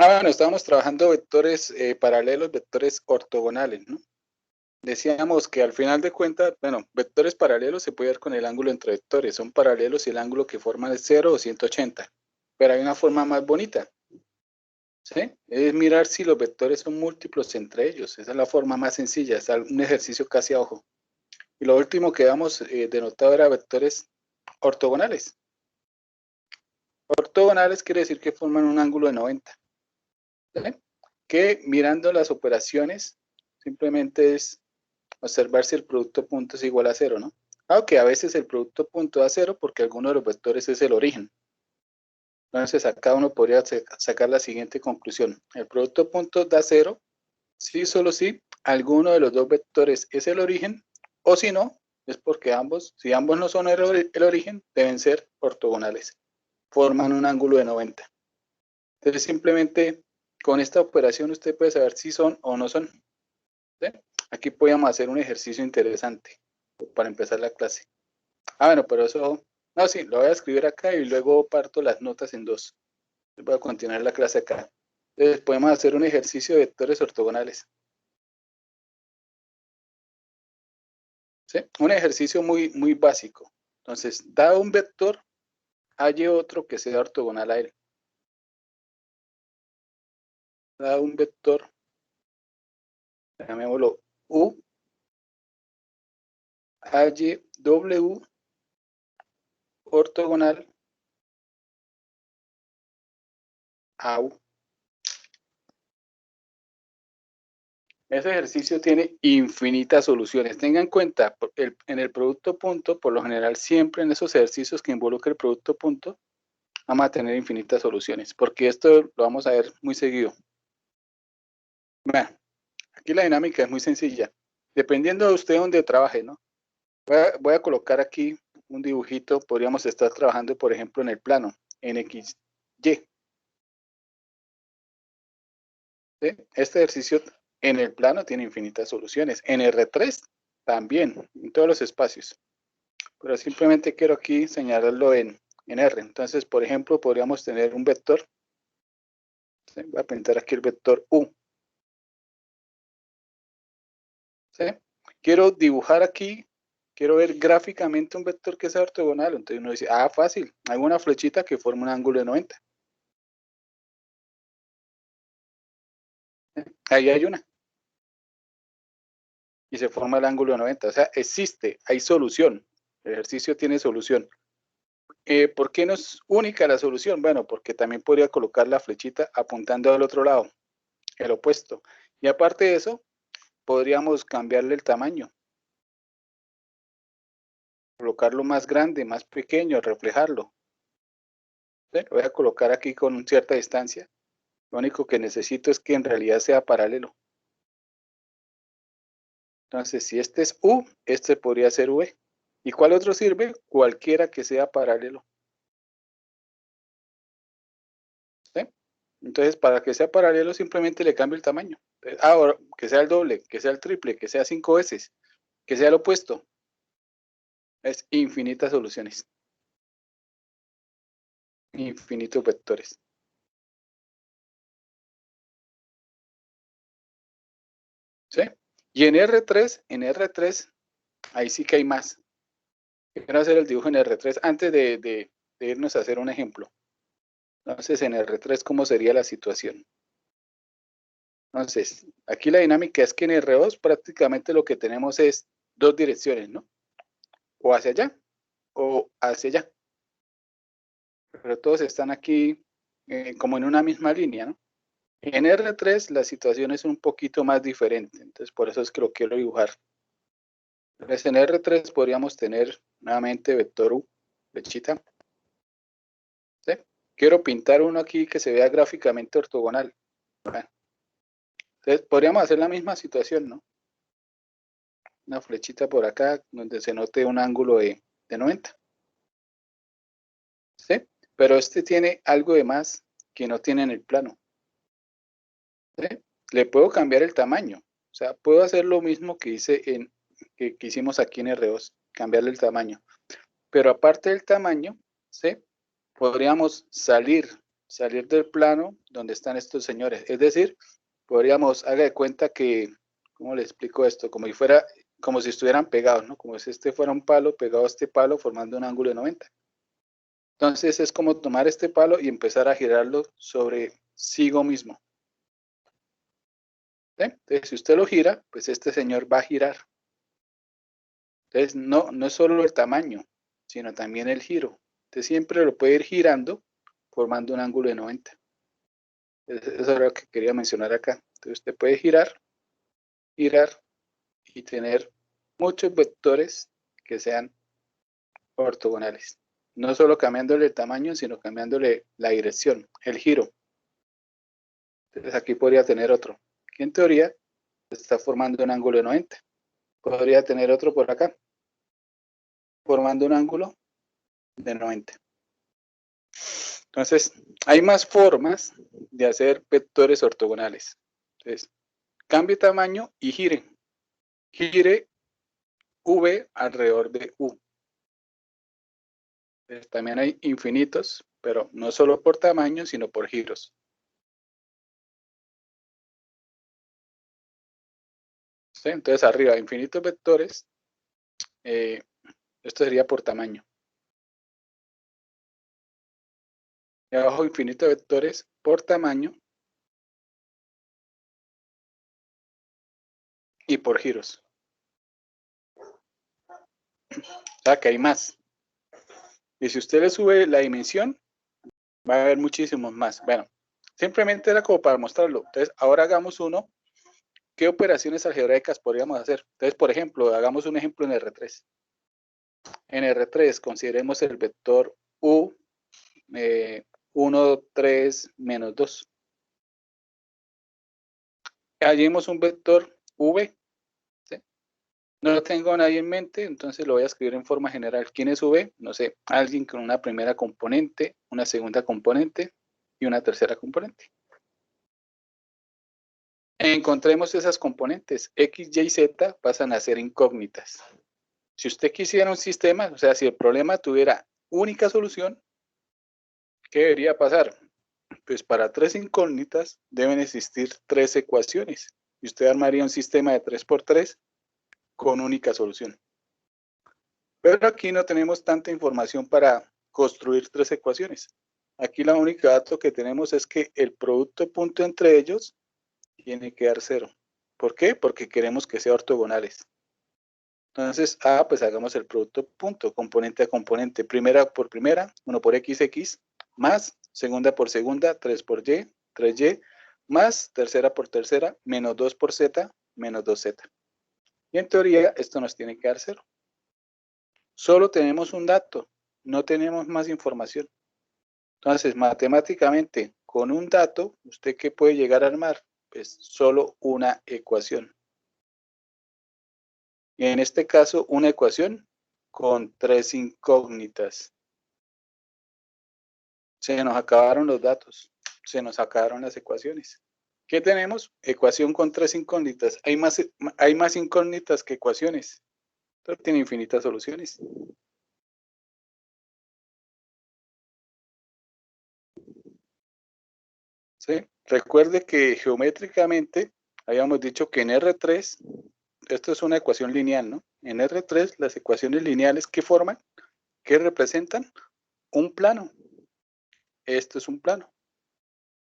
Bueno, estábamos trabajando vectores paralelos, vectores ortogonales, ¿no? Decíamos que al final de cuentas, bueno, vectores paralelos se puede ver con el ángulo entre vectores, son paralelos y el ángulo que forman es 0 o 180, pero hay una forma más bonita, ¿sí? Es mirar si los vectores son múltiplos entre ellos, esa es la forma más sencilla, es un ejercicio casi a ojo. Y lo último que habíamos denotado era vectores ortogonales. Ortogonales quiere decir que forman un ángulo de 90, ¿sí? Que mirando las operaciones simplemente es observar si el producto punto es igual a 0, ¿no? Aunque a veces el producto punto da 0 porque alguno de los vectores es el origen. Entonces acá uno podría sacar la siguiente conclusión. El producto punto da 0 si solo si alguno de los dos vectores es el origen, o si no, es porque si ambos no son el origen, deben ser ortogonales. Forman un ángulo de 90. Entonces simplemente con esta operación usted puede saber si son o no son. ¿Sí? Aquí podemos hacer un ejercicio interesante para empezar la clase. Bueno, pero eso, no, sí, lo voy a escribir acá y luego parto las notas en dos. Voy a continuar la clase acá. Entonces podemos hacer un ejercicio de vectores ortogonales. ¿Sí? Un ejercicio muy básico. Entonces, dado un vector, hay otro que sea ortogonal a él. Dado un vector, llamémoslo U, hay W ortogonal a U. Ese ejercicio tiene infinitas soluciones. Tengan en cuenta, en el producto punto, por lo general, siempre en esos ejercicios que involucra el producto punto, vamos a tener infinitas soluciones, porque esto lo vamos a ver muy seguido. Bueno, aquí la dinámica es muy sencilla. Dependiendo de usted donde trabaje, ¿no? Voy a colocar aquí un dibujito. Podríamos estar trabajando, por ejemplo, en el plano, en XY. ¿Sí? Este ejercicio en el plano tiene infinitas soluciones. En R3 también, en todos los espacios. Pero simplemente quiero aquí señalarlo en R. Entonces, por ejemplo, podríamos tener un vector. ¿Sí? Voy a pintar aquí el vector U. ¿Sí? Quiero dibujar aquí, quiero ver gráficamente un vector que sea ortogonal. Entonces uno dice, fácil, hay una flechita que forma un ángulo de 90. ¿Sí? Ahí hay una. Y se forma el ángulo de 90. O sea, existe, hay solución. El ejercicio tiene solución. ¿Por qué no es única la solución? Bueno, porque también podría colocar la flechita apuntando al otro lado, el opuesto. Y aparte de eso, podríamos cambiarle el tamaño. Colocarlo más grande, más pequeño, reflejarlo. ¿Sí? Lo voy a colocar aquí con cierta distancia. Lo único que necesito es que en realidad sea paralelo. Entonces, si este es U, este podría ser V. ¿Y cuál otro sirve? Cualquiera que sea paralelo. ¿Sí? Entonces, para que sea paralelo, simplemente le cambio el tamaño. Ahora, que sea el doble, que sea el triple, que sea 5 veces, que sea el opuesto. Es infinitas soluciones. Infinitos vectores. ¿Sí? Y en R3, ahí sí que hay más. Quiero hacer el dibujo en R3 antes de irnos a hacer un ejemplo. Entonces, en R3, ¿cómo sería la situación? Entonces, aquí la dinámica es que en R2 prácticamente lo que tenemos es dos direcciones, ¿no? O hacia allá o hacia allá. Pero todos están aquí como en una misma línea, ¿no? En R3 la situación es un poquito más diferente, entonces por eso es que lo quiero dibujar. Entonces en R3 podríamos tener nuevamente vector U, flechita. ¿Sí? Quiero pintar uno aquí que se vea gráficamente ortogonal. Bueno, entonces podríamos hacer la misma situación, ¿no? Una flechita por acá donde se note un ángulo de 90. ¿Sí? Pero este tiene algo de más que no tiene en el plano. ¿Sí? Le puedo cambiar el tamaño. O sea, puedo hacer lo mismo que que hicimos aquí en R2, cambiarle el tamaño. Pero aparte del tamaño, ¿sí? Podríamos salir, salir del plano donde están estos señores. Es decir, podríamos, haga de cuenta que, ¿cómo le explico esto? Como si fuera, como si estuvieran pegados, ¿no? Como si este fuera un palo pegado a este palo formando un ángulo de 90. Entonces es como tomar este palo y empezar a girarlo sobre sí mismo. ¿Sí? Entonces, si usted lo gira, pues este señor va a girar. Entonces, no es solo el tamaño, sino también el giro. Usted siempre lo puede ir girando, formando un ángulo de 90. Eso es lo que quería mencionar acá. Entonces, usted puede girar y tener muchos vectores que sean ortogonales. No solo cambiándole el tamaño, sino cambiándole la dirección, el giro. Entonces, aquí podría tener otro, que en teoría está formando un ángulo de 90. Podría tener otro por acá, formando un ángulo de 90. Entonces, hay más formas de hacer vectores ortogonales. Entonces, cambie tamaño y gire. Gire V alrededor de U. Entonces, también hay infinitos, pero no solo por tamaño, sino por giros. ¿Sí? Entonces, arriba, infinitos vectores. Esto sería por tamaño. Y abajo, infinitos vectores por tamaño y por giros. O sea, que hay más. Y si usted le sube la dimensión, va a haber muchísimos más. Bueno, simplemente era como para mostrarlo. Entonces, ahora hagamos uno. ¿Qué operaciones algebraicas podríamos hacer? Entonces, por ejemplo, hagamos un ejemplo en R3. En R3 consideremos el vector U 1, 3, menos 2. Hallemos un vector V. ¿Sí? No lo tengo a nadie en mente, entonces lo voy a escribir en forma general. ¿Quién es V? No sé, alguien con una primera componente, una segunda componente y una tercera componente. Encontremos esas componentes. X, Y, Z pasan a ser incógnitas. Si usted quisiera un sistema, o sea, si el problema tuviera única solución, ¿qué debería pasar? Pues para tres incógnitas deben existir tres ecuaciones. Y usted armaría un sistema de 3×3 con única solución. Pero aquí no tenemos tanta información para construir tres ecuaciones. Aquí la única dato que tenemos es que el producto punto entre ellos tiene que dar 0. ¿Por qué? Porque queremos que sean ortogonales. Entonces, pues hagamos el producto punto, componente a componente. Primera por primera, 1 por x, más segunda por segunda, 3 por y, 3y, más tercera por tercera, menos 2 por z, menos 2z. Y en teoría, esto nos tiene que dar 0. Solo tenemos un dato, no tenemos más información. Entonces, matemáticamente, con un dato, ¿usted qué puede llegar a armar? Pues solo una ecuación. Y en este caso, una ecuación con tres incógnitas. Se nos acabaron los datos, se nos acabaron las ecuaciones. ¿Qué tenemos? Ecuación con tres incógnitas. Hay más incógnitas que ecuaciones. Esto tiene infinitas soluciones. ¿Sí? Recuerde que geométricamente habíamos dicho que en R3, esto es una ecuación lineal, ¿no? En R3, las ecuaciones lineales, ¿qué forman? ¿Qué representan? Un plano. Esto es un plano.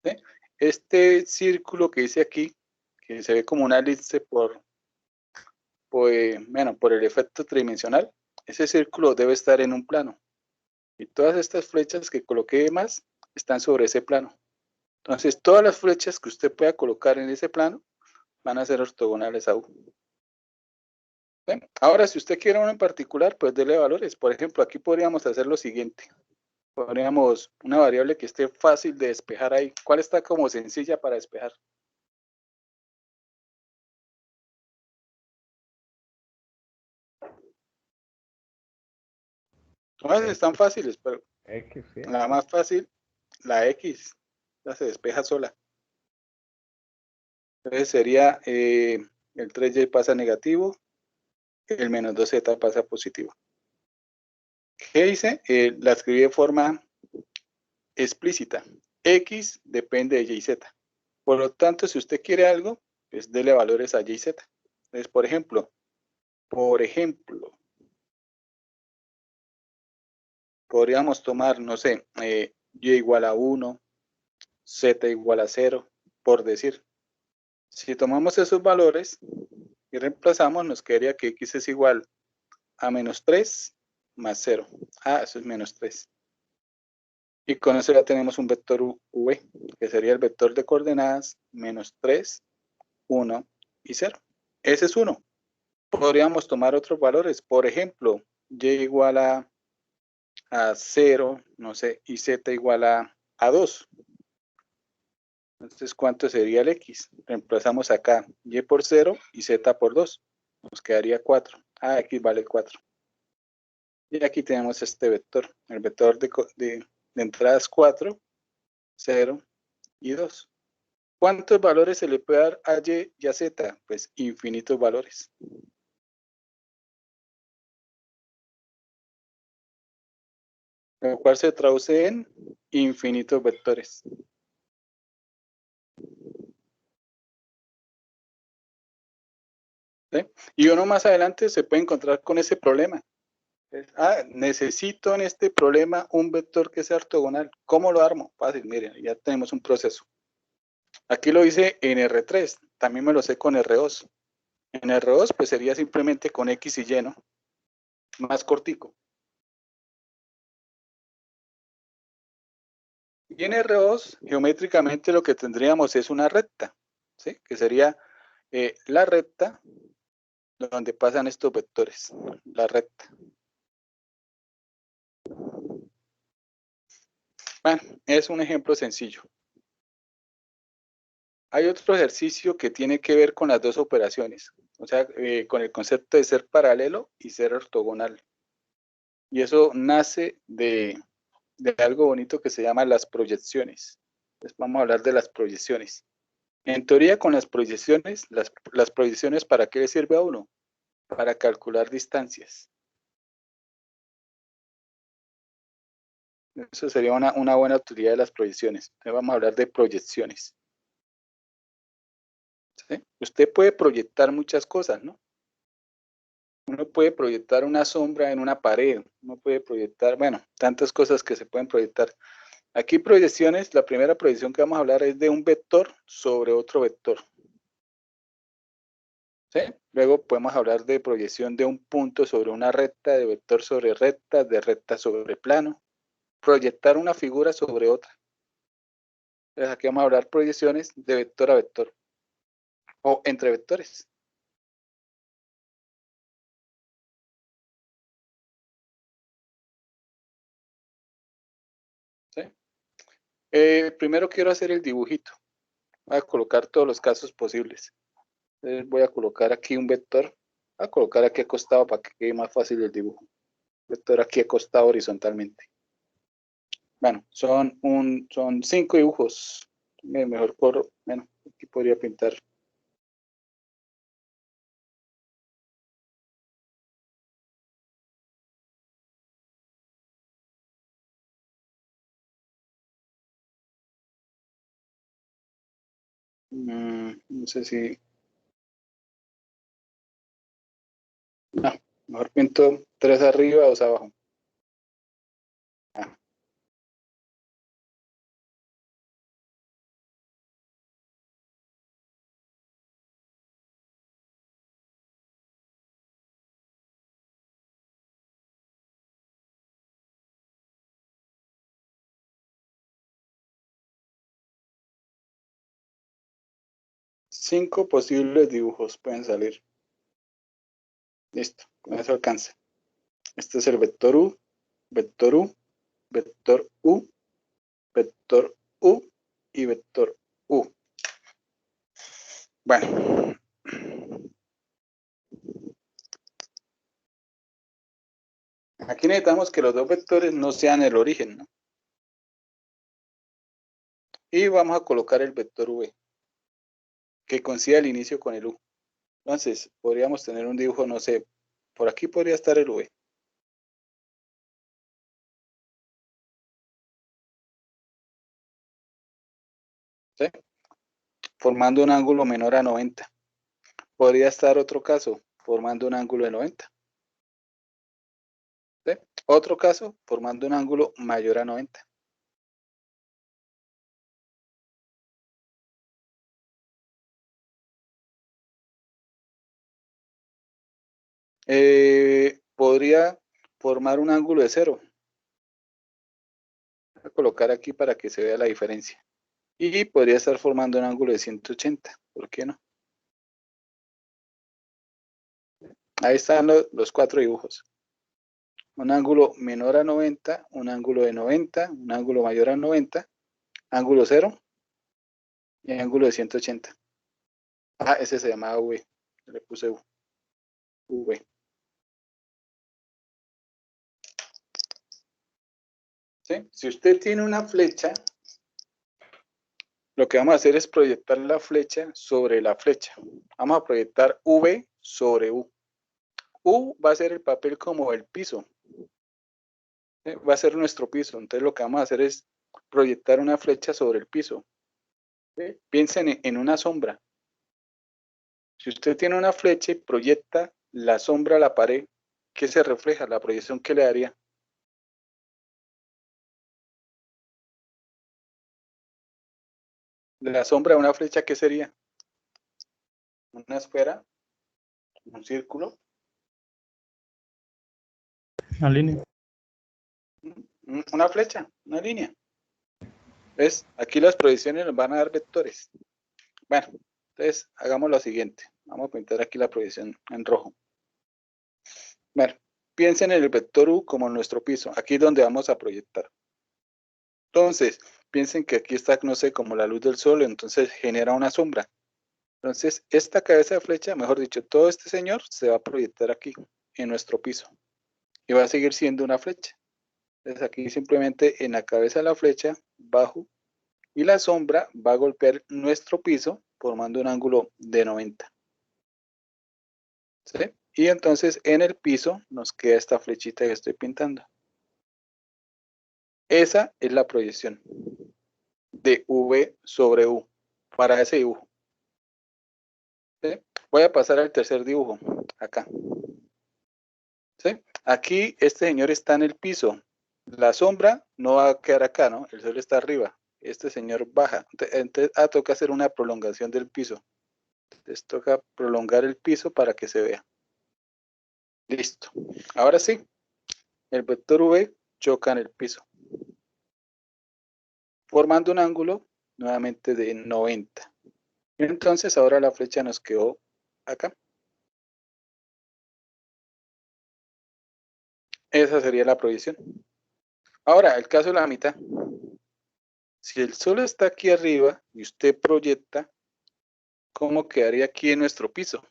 ¿Sí? Este círculo que dice aquí, que se ve como una elipse por el efecto tridimensional, ese círculo debe estar en un plano. Y todas estas flechas que coloqué más están sobre ese plano. Entonces, todas las flechas que usted pueda colocar en ese plano van a ser ortogonales a U. ¿Sí? Ahora, si usted quiere uno en particular, pues dele valores. Por ejemplo, aquí podríamos hacer lo siguiente. Podríamos una variable que esté fácil de despejar ahí. ¿Cuál está como sencilla para despejar? Todas están fáciles, pero X, ¿sí? la más fácil, la X, ya se despeja sola. Entonces sería el 3y pasa negativo, el menos 2z pasa positivo. ¿Qué hice? La escribí de forma explícita. X depende de Y y Z. Por lo tanto, si usted quiere algo, pues dele valores a Y y Z. Entonces, por ejemplo, podríamos tomar, no sé, Y igual a 1, Z igual a 0, por decir. Si tomamos esos valores y reemplazamos, nos quedaría que X es igual a menos 3 más 0. Ah, eso es menos 3. Y con eso ya tenemos un vector V, que sería el vector de coordenadas menos 3, 1 y 0. Ese es 1. Podríamos tomar otros valores. Por ejemplo, Y igual a 0, no sé, y Z igual a 2. Entonces, ¿cuánto sería el X? Reemplazamos acá Y por 0 y Z por 2. Nos quedaría 4. Ah, X vale 4. Y aquí tenemos este vector. El vector de entradas 4, 0 y 2. ¿Cuántos valores se le puede dar a Y y a Z? Pues infinitos valores. Lo cual se traduce en infinitos vectores. ¿Sí? Y uno más adelante se puede encontrar con ese problema. Necesito en este problema un vector que sea ortogonal. ¿Cómo lo armo? Fácil, miren, ya tenemos un proceso. Aquí lo hice en R3, también me lo sé con R2. En R2 pues sería simplemente con X y Y, ¿no? Más cortico. Y en R2, geométricamente lo que tendríamos es una recta, ¿sí? Que sería la recta donde pasan estos vectores, la recta. Bueno, es un ejemplo sencillo. Hay otro ejercicio que tiene que ver con las dos operaciones, o sea, con el concepto de ser paralelo y ser ortogonal. Y eso nace de algo bonito que se llama las proyecciones. Entonces vamos a hablar de las proyecciones. En teoría, con las proyecciones, las proyecciones, ¿para qué le sirve a uno? Para calcular distancias. Eso sería una buena utilidad de las proyecciones. Entonces vamos a hablar de proyecciones. ¿Sí? Usted puede proyectar muchas cosas, ¿no? Uno puede proyectar una sombra en una pared, uno puede proyectar, bueno, tantas cosas que se pueden proyectar. Aquí proyecciones, la primera proyección que vamos a hablar es de un vector sobre otro vector. ¿Sí? Luego podemos hablar de proyección de un punto sobre una recta, de vector sobre recta, de recta sobre plano. Proyectar una figura sobre otra. Entonces aquí vamos a hablar proyecciones de vector a vector o entre vectores. ¿Sí? Primero quiero hacer el dibujito. Voy a colocar todos los casos posibles. Entonces voy a colocar aquí un vector. Voy a colocar aquí acostado para que quede más fácil el dibujo. Vector aquí acostado horizontalmente. Bueno, son 5 dibujos. Mejor corro. Bueno, aquí podría pintar. No sé si. No, mejor pinto 3 arriba, 2 abajo. Ah, 5 posibles dibujos pueden salir. Listo, con eso alcanza. Este es el vector U, vector U, vector U, vector U y vector U. Bueno, aquí necesitamos que los dos vectores no sean el origen, ¿no? Y vamos a colocar el vector V, que coincida el inicio con el U. Entonces, podríamos tener un dibujo, no sé, por aquí podría estar el V. ¿sí? Formando un ángulo menor a 90. Podría estar otro caso, formando un ángulo de 90. ¿Sí? Otro caso, formando un ángulo mayor a 90. Podría formar un ángulo de 0. Voy a colocar aquí para que se vea la diferencia. Y podría estar formando un ángulo de 180. ¿Por qué no? Ahí están los 4 dibujos. Un ángulo menor a 90, un ángulo de 90, un ángulo mayor a 90, ángulo 0 y ángulo de 180. Ah, ese se llamaba V. Le puse V. ¿Sí? Si usted tiene una flecha, lo que vamos a hacer es proyectar la flecha sobre la flecha. Vamos a proyectar V sobre U. U va a ser el papel como el piso. ¿Sí? Va a ser nuestro piso. Entonces lo que vamos a hacer es proyectar una flecha sobre el piso. ¿Sí? Piensen en una sombra. Si usted tiene una flecha y proyecta la sombra a la pared, ¿qué se refleja? La proyección que le daría. La sombra de una flecha, ¿qué sería? Una esfera, un círculo, Una línea. una flecha, una línea. ¿Ves? Aquí las proyecciones nos van a dar vectores. Bueno, entonces hagamos lo siguiente. Vamos a pintar aquí la proyección en rojo. Bueno, piensen en el vector U como nuestro piso. Aquí es donde vamos a proyectar. Entonces, piensen que aquí está, no sé, como la luz del sol, entonces genera una sombra. Entonces, esta cabeza de flecha, mejor dicho, todo este señor se va a proyectar aquí, en nuestro piso. Y va a seguir siendo una flecha. Entonces, aquí simplemente en la cabeza de la flecha, bajo, y la sombra va a golpear nuestro piso, formando un ángulo de 90. ¿Sí? Y entonces en el piso nos queda esta flechita que estoy pintando. Esa es la proyección de V sobre U para ese dibujo. ¿Sí? Voy a pasar al tercer dibujo, acá. ¿Sí? Aquí este señor está en el piso. La sombra no va a quedar acá, ¿no? El sol está arriba. Este señor baja. Entonces toca hacer una prolongación del piso. Entonces toca prolongar el piso para que se vea. Listo. Ahora sí, el vector V choca en el piso, formando un ángulo nuevamente de 90. Entonces ahora la flecha nos quedó acá. Esa sería la proyección. Ahora, el caso de la mitad. Si el sol está aquí arriba y usted proyecta, ¿cómo quedaría aquí en nuestro piso?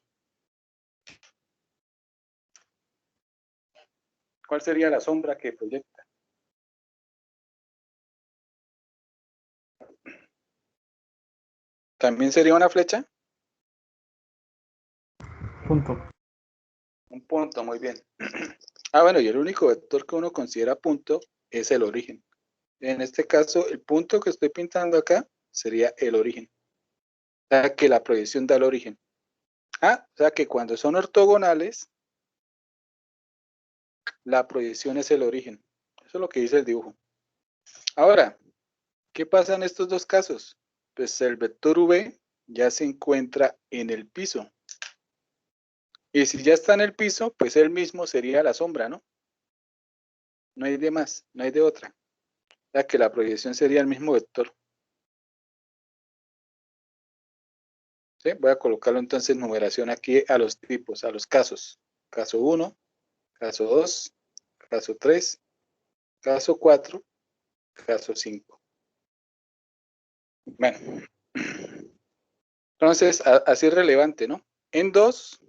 ¿Cuál sería la sombra que proyecta? ¿También sería una flecha? Punto. Un punto, muy bien. Bueno, y el único vector que uno considera punto es el origen. En este caso, el punto que estoy pintando acá sería el origen. O sea, que la proyección da el origen. O sea, que cuando son ortogonales, la proyección es el origen. Eso es lo que dice el dibujo. Ahora, ¿qué pasa en estos dos casos? Pues el vector V ya se encuentra en el piso. Y si ya está en el piso, pues él mismo sería la sombra, ¿no? No hay de más, no hay de otra. O sea, que la proyección sería el mismo vector. ¿Sí? Voy a colocarlo entonces numeración aquí a los tipos, a los casos. Caso 1, caso 2, caso 3, caso 4, caso 5. Bueno, entonces así es relevante, ¿no? En 2,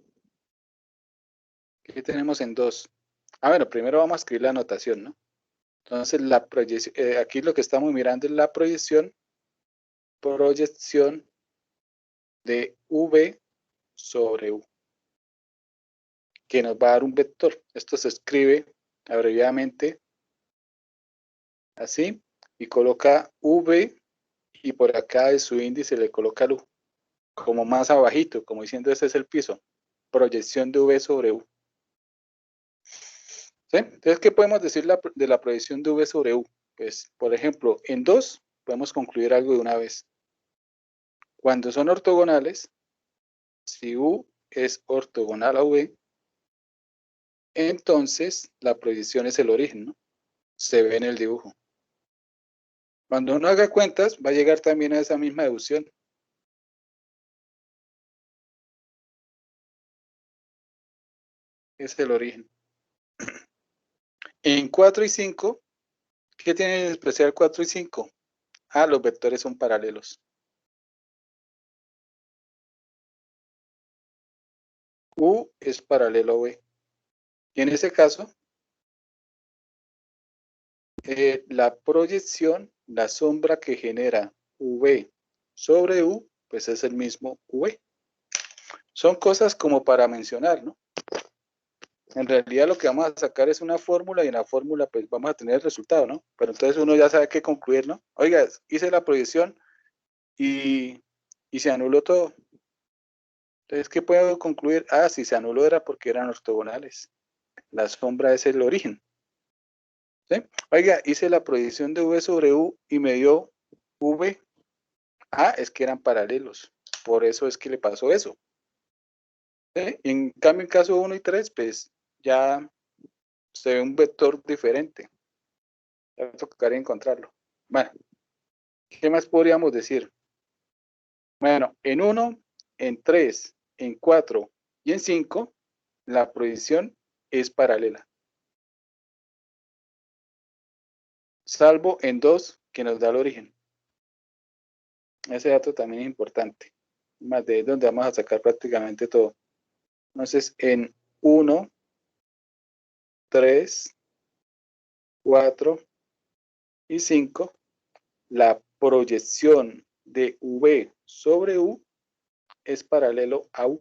¿qué tenemos en 2? Bueno, primero vamos a escribir la anotación, ¿no? Entonces la proyección, aquí lo que estamos mirando es la proyección de V sobre U, que nos va a dar un vector. Esto se escribe abreviadamente así y coloca V y por acá de su índice le coloca U, como más abajito, como diciendo este es el piso, proyección de V sobre U. ¿Sí? Entonces, ¿qué podemos decir de la proyección de V sobre U? Pues, por ejemplo, en 2 podemos concluir algo de una vez. Cuando son ortogonales, si U es ortogonal a V, entonces la proyección es el origen, ¿no? Se ve en el dibujo. Cuando uno haga cuentas, va a llegar también a esa misma deducción. Es el origen. En 4 y 5, ¿qué tienen en especial 4 y 5? Ah, los vectores son paralelos. U es paralelo a V. Y en ese caso, la proyección, la sombra que genera V sobre U, pues es el mismo V. Son cosas como para mencionar, ¿no? En realidad lo que vamos a sacar es una fórmula y en la fórmula pues vamos a tener el resultado, ¿no? Pero entonces uno ya sabe qué concluir, ¿no? Oiga, hice la proyección y se anuló todo. Entonces, ¿qué puedo concluir? Ah, si se anuló era porque eran ortogonales. La sombra es el origen. ¿Sí? Oiga, hice la proyección de V sobre U y me dio V. Ah, es que eran paralelos. Por eso es que le pasó eso. ¿Sí? En cambio, en caso 1 y 3, pues ya se ve un vector diferente. Ya tocaría encontrarlo. Bueno, ¿qué más podríamos decir? Bueno, en 1, en 3, en 4 y en 5, la proyección es paralela. Salvo en 2, que nos da el origen. Ese dato también es importante. Más de ahí donde vamos a sacar prácticamente todo. Entonces, en 1, 3, 4 y 5, la proyección de V sobre U es paralelo a U.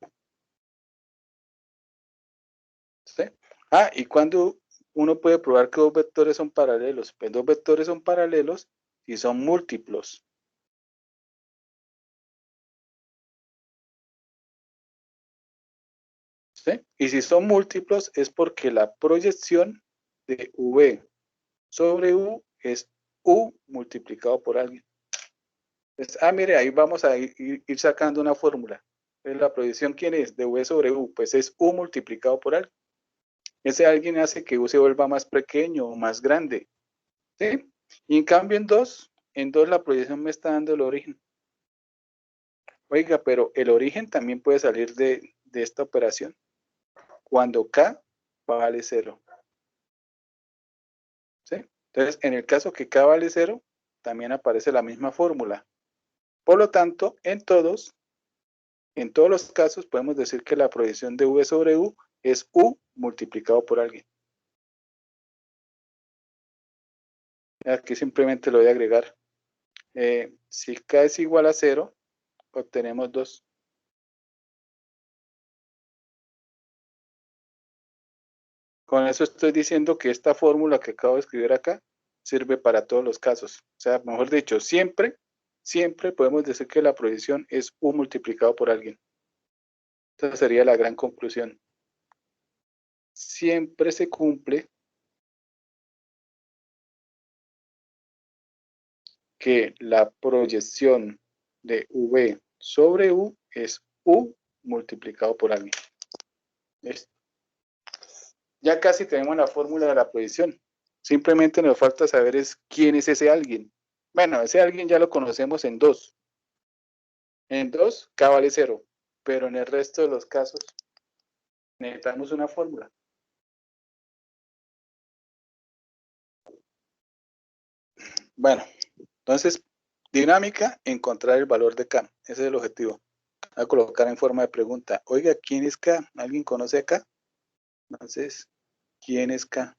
¿Sí? Ah, y cuando uno puede probar que dos vectores son paralelos, pues dos vectores son paralelos si son múltiplos. ¿Sí? Y si son múltiplos es porque la proyección de V sobre U es U multiplicado por alguien. Entonces, mire, ahí vamos a ir sacando una fórmula. Entonces, la proyección, ¿quién es? De V sobre U, pues es U multiplicado por alguien. Ese alguien hace que U se vuelva más pequeño o más grande. ¿Sí? Y en cambio en 2 la proyección me está dando el origen. Oiga, pero el origen también puede salir de esta operación. Cuando K vale 0. ¿Sí? Entonces, en el caso que K vale 0, también aparece la misma fórmula. Por lo tanto, en todos los casos podemos decir que la proyección de V sobre U es U multiplicado por alguien. Aquí simplemente lo voy a agregar. Si K es igual a 0, obtenemos 2. Con eso estoy diciendo que esta fórmula que acabo de escribir acá sirve para todos los casos. O sea, mejor dicho, siempre podemos decir que la proyección es U multiplicado por alguien. Esa sería la gran conclusión. Siempre se cumple que la proyección de V sobre U es U multiplicado por alguien. ¿Listo? Ya casi tenemos la fórmula de la proyección. Simplemente nos falta saber es quién es ese alguien. Bueno, ese alguien ya lo conocemos en 2. En 2, K vale 0. Pero en el resto de los casos necesitamos una fórmula. Bueno, entonces, dinámica, encontrar el valor de K. Ese es el objetivo. Voy a colocar en forma de pregunta. Oiga, ¿quién es K? ¿Alguien conoce a K? Entonces, ¿quién es K?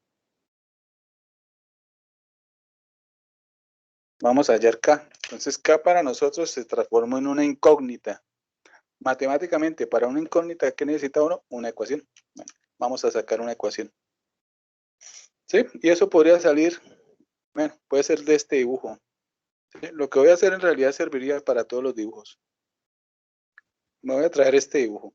Vamos a hallar K. Entonces, K para nosotros se transformó en una incógnita. Matemáticamente, para una incógnita, ¿qué necesita uno? Una ecuación. Bueno, vamos a sacar una ecuación. ¿Sí? Y eso podría salir, bueno, puede ser de este dibujo. ¿Sí? Lo que voy a hacer en realidad serviría para todos los dibujos. Me voy a traer este dibujo.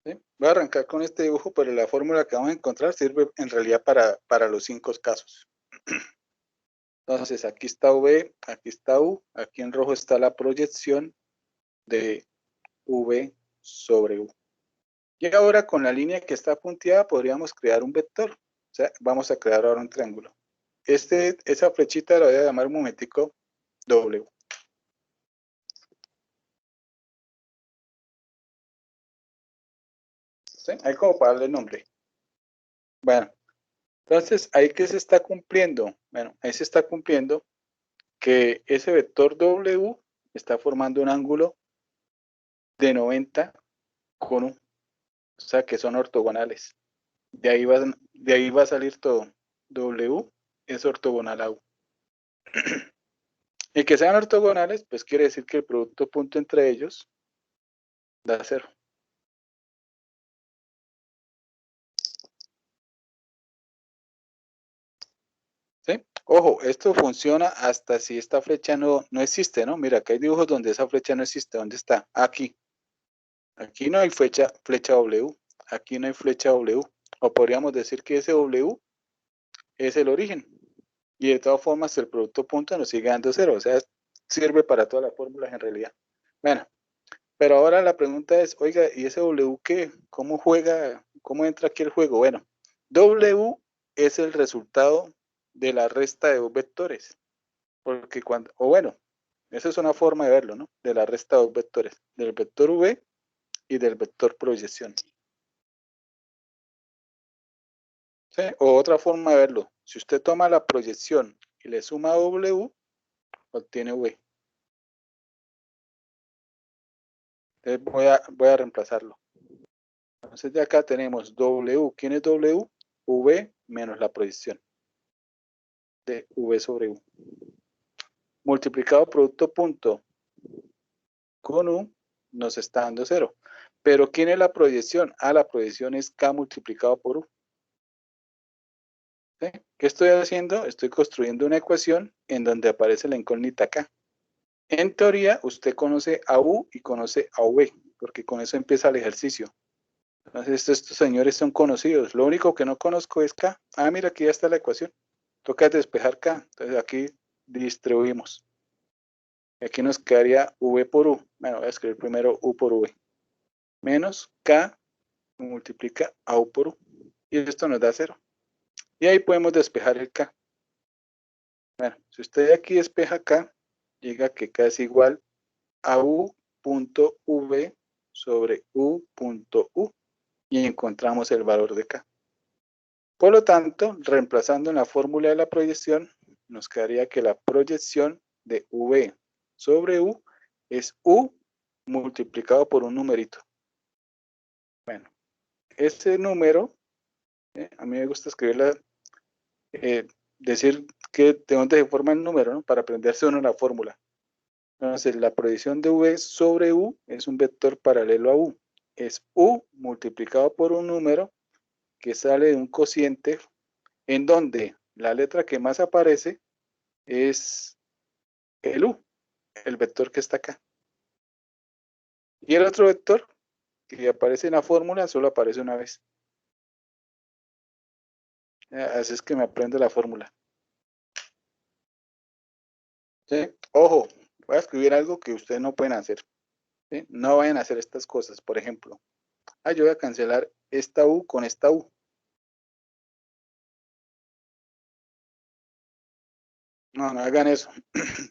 ¿Sí? Voy a arrancar con este dibujo, pero la fórmula que vamos a encontrar sirve en realidad para los 5 casos. Entonces, aquí está V, aquí está U, aquí en rojo está la proyección de V sobre U. Y ahora con la línea que está punteada podríamos crear un vector. O sea, vamos a crear ahora un triángulo. Esa flechita la voy a llamar un momentico W. ¿Sí? Ahí como para darle nombre. Bueno, entonces ahí que se está cumpliendo. Bueno, ahí se está cumpliendo que ese vector W está formando un ángulo de 90 con U. O sea que son ortogonales. De ahí va a salir todo. W es ortogonal a U. Y que sean ortogonales, pues quiere decir que el producto punto entre ellos da 0. ¿Sí? Ojo, esto funciona hasta si esta flecha no existe, ¿no? Mira, acá hay dibujos donde esa flecha no existe. ¿Dónde está? Aquí. Aquí no hay flecha W. Aquí no hay flecha W. O podríamos decir que ese W es el origen. Y de todas formas el producto punto nos sigue dando 0. O sea, sirve para todas las fórmulas en realidad. Bueno, pero ahora la pregunta es, oiga, ¿y ese W qué? ¿Cómo juega? ¿Cómo entra aquí el juego? Bueno, W es el resultado de la resta de dos vectores. Porque cuando, o bueno, esa es una forma de verlo, ¿no? De la resta de dos vectores, del vector V y del vector proyección. ¿Sí? O otra forma de verlo, si usted toma la proyección y le suma W, obtiene V. Entonces voy a reemplazarlo. Entonces de acá tenemos W. ¿Quién es W? V menos la proyección de V sobre U. Multiplicado producto punto con U nos está dando 0. Pero ¿quién es la proyección? Ah, la proyección es K multiplicado por U. ¿Sí? ¿Qué estoy haciendo? Estoy construyendo una ecuación en donde aparece la incógnita K. En teoría, usted conoce a U y conoce a V, porque con eso empieza el ejercicio. Entonces, estos señores son conocidos. Lo único que no conozco es K. Ah, mira, aquí ya está la ecuación. Toca despejar K. Entonces, aquí distribuimos. Aquí nos quedaría V por U. Bueno, voy a escribir primero U por V. Menos K multiplica a U por U. Y esto nos da 0. Y ahí podemos despejar el K. Bueno, si usted aquí despeja K, llega que K es igual a U.V sobre U.U y encontramos el valor de K. Por lo tanto, reemplazando en la fórmula de la proyección, nos quedaría que la proyección de V sobre U es U multiplicado por un numerito. Bueno, ese número, a mí me gusta escribirla, decir que de dónde se forma el número, ¿no? Para aprenderse uno la fórmula. Entonces, la proyección de V sobre U es un vector paralelo a U. Es U multiplicado por un número que sale de un cociente en donde la letra que más aparece es el U, el vector que está acá. Y el otro vector que aparece en la fórmula solo aparece una vez. Así es que me aprendo la fórmula. ¿Sí? Ojo, voy a escribir algo que ustedes no pueden hacer. ¿Sí? No vayan a hacer estas cosas. Por ejemplo, yo voy a cancelar esta U con esta U. No, no hagan eso,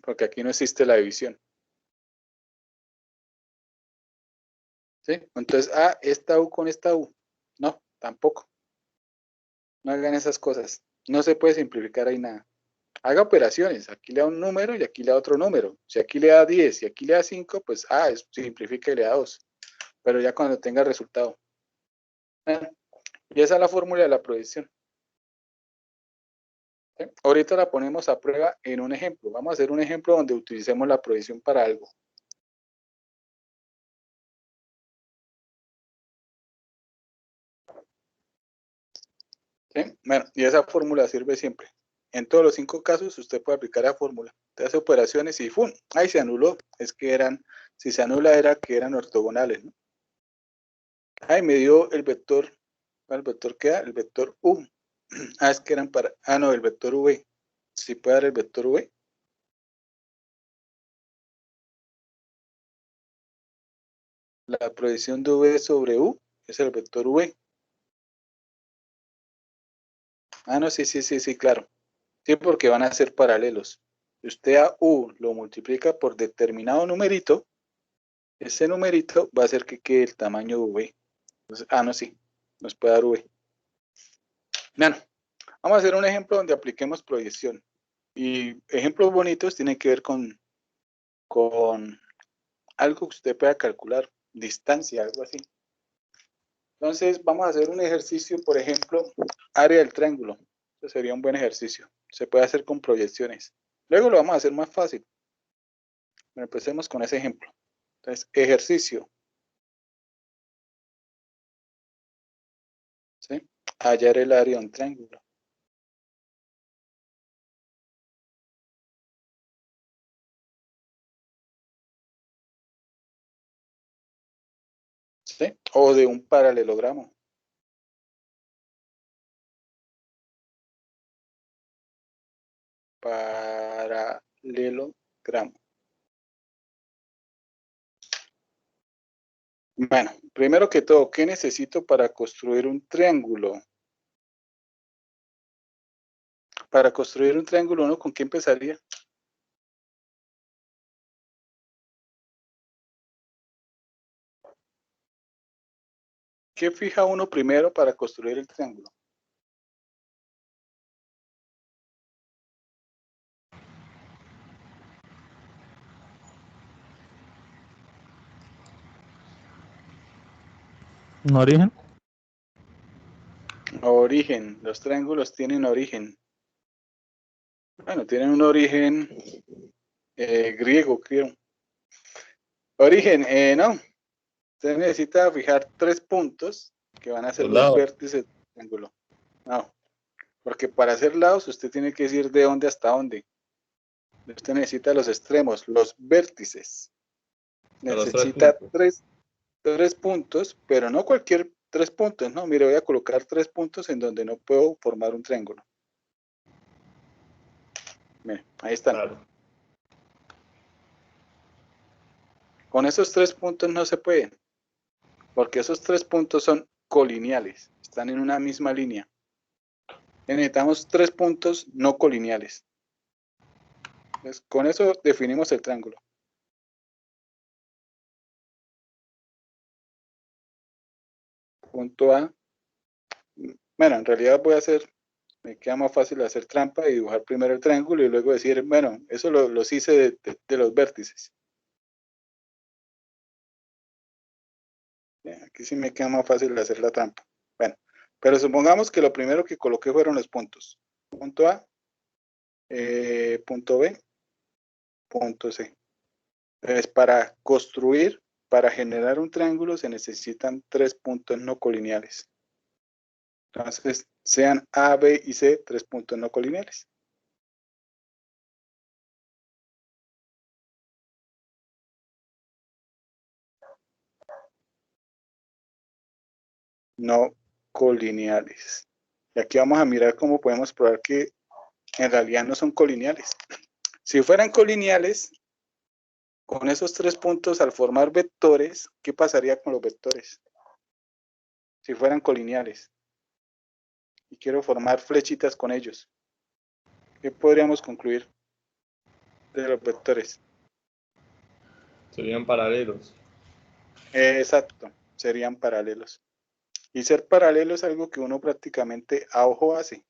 porque aquí no existe la división. ¿Sí? Entonces, esta U con esta U. No, tampoco. No hagan esas cosas. No se puede simplificar ahí nada. Haga operaciones. Aquí le da un número y aquí le da otro número. Si aquí le da 10 y aquí le da 5, pues simplifica y le da 2. Pero ya cuando tenga el resultado. Y esa es la fórmula de la proyección. ¿Sí? Ahorita la ponemos a prueba en un ejemplo. Vamos a hacer un ejemplo donde utilicemos la proyección para algo. ¿Sí? Bueno, y esa fórmula sirve siempre. En todos los 5 casos usted puede aplicar la fórmula. Usted hace operaciones y ¡fum! ¡Ay, se anuló! Es que eran, si se anula era que eran ortogonales, ¿no? Ay, me dio el vector. ¿Cuál vector queda? El vector U. Ah, es que eran para... Ah, no, el vector V. ¿Sí puede dar el vector V? La proyección de V sobre U es el vector V. Ah, no, sí, claro. Sí, porque van a ser paralelos. Si usted a U lo multiplica por determinado numerito, ese numerito va a hacer que quede el tamaño V. Entonces, no, sí, nos puede dar V. Bueno, vamos a hacer un ejemplo donde apliquemos proyección. Y ejemplos bonitos tienen que ver con algo que usted pueda calcular, distancia, algo así. Entonces, vamos a hacer un ejercicio, por ejemplo, área del triángulo. Eso sería un buen ejercicio. Se puede hacer con proyecciones. Luego lo vamos a hacer más fácil. Pero empecemos con ese ejemplo. Entonces, ejercicio. ¿Sí? Hallar el área de un triángulo. ¿Sí? O de un paralelogramo. Paralelogramo. Bueno, primero que todo, ¿qué necesito para construir un triángulo? Para construir un triángulo, ¿uno con qué empezaría? ¿Qué fija uno primero para construir el triángulo? ¿Un origen? Origen. Los triángulos tienen origen. Bueno, tienen un origen griego, creo. Origen, no. Usted necesita fijar 3 puntos que van a ser los vértices del triángulo. No, porque para hacer lados usted tiene que decir de dónde hasta dónde. Usted necesita los extremos, los vértices. Necesita 3 puntos, pero no cualquier 3 puntos, no. Mire, voy a colocar 3 puntos en donde no puedo formar un triángulo. Mire, ahí están. Claro. Con esos 3 puntos no se puede, porque esos 3 puntos son colineales, están en una misma línea. Necesitamos 3 puntos no colineales. Entonces, con eso definimos el triángulo. Punto A. Bueno, en realidad voy a hacer, me queda más fácil hacer trampa y dibujar primero el triángulo y luego decir, bueno, eso los hice de los vértices. Aquí sí me queda más fácil hacer la trampa. Bueno, pero supongamos que lo primero que coloqué fueron los puntos. Punto A, punto B, punto C. Entonces, para construir, para generar un triángulo se necesitan 3 puntos no colineales. Entonces, sean A, B y C 3 puntos no colineales. No colineales. Y aquí vamos a mirar cómo podemos probar que en realidad no son colineales. Si fueran colineales, con esos 3 puntos al formar vectores, ¿qué pasaría con los vectores? Si fueran colineales. Y quiero formar flechitas con ellos. ¿Qué podríamos concluir de los vectores? Serían paralelos. Exacto, serían paralelos. Y ser paralelo es algo que uno prácticamente a ojo hace.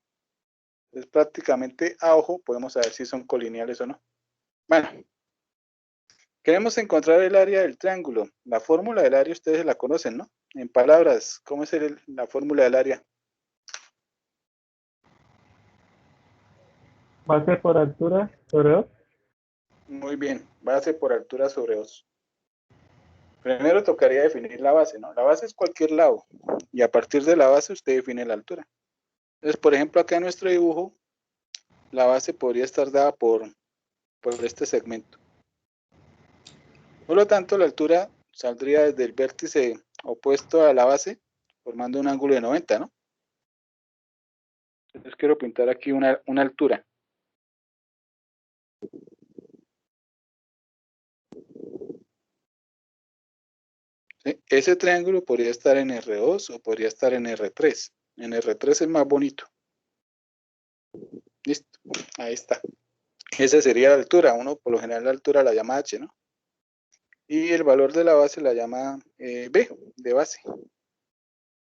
Entonces, prácticamente a ojo podemos saber si son colineales o no. Bueno, queremos encontrar el área del triángulo. La fórmula del área ustedes la conocen, ¿no? En palabras, ¿cómo es la fórmula del área? Base por altura sobre 2. Muy bien, base por altura sobre 2. Primero tocaría definir la base, ¿no? La base es cualquier lado y a partir de la base usted define la altura. Entonces, por ejemplo, acá en nuestro dibujo, la base podría estar dada por este segmento. Por lo tanto, la altura saldría desde el vértice opuesto a la base, formando un ángulo de 90, ¿no? Entonces quiero pintar aquí una altura. ¿Sí? Ese triángulo podría estar en R2 o podría estar en R3. En R3 es más bonito. Listo, ahí está. Esa sería la altura. Uno por lo general la altura la llama H, ¿no? Y el valor de la base la llama B, de base.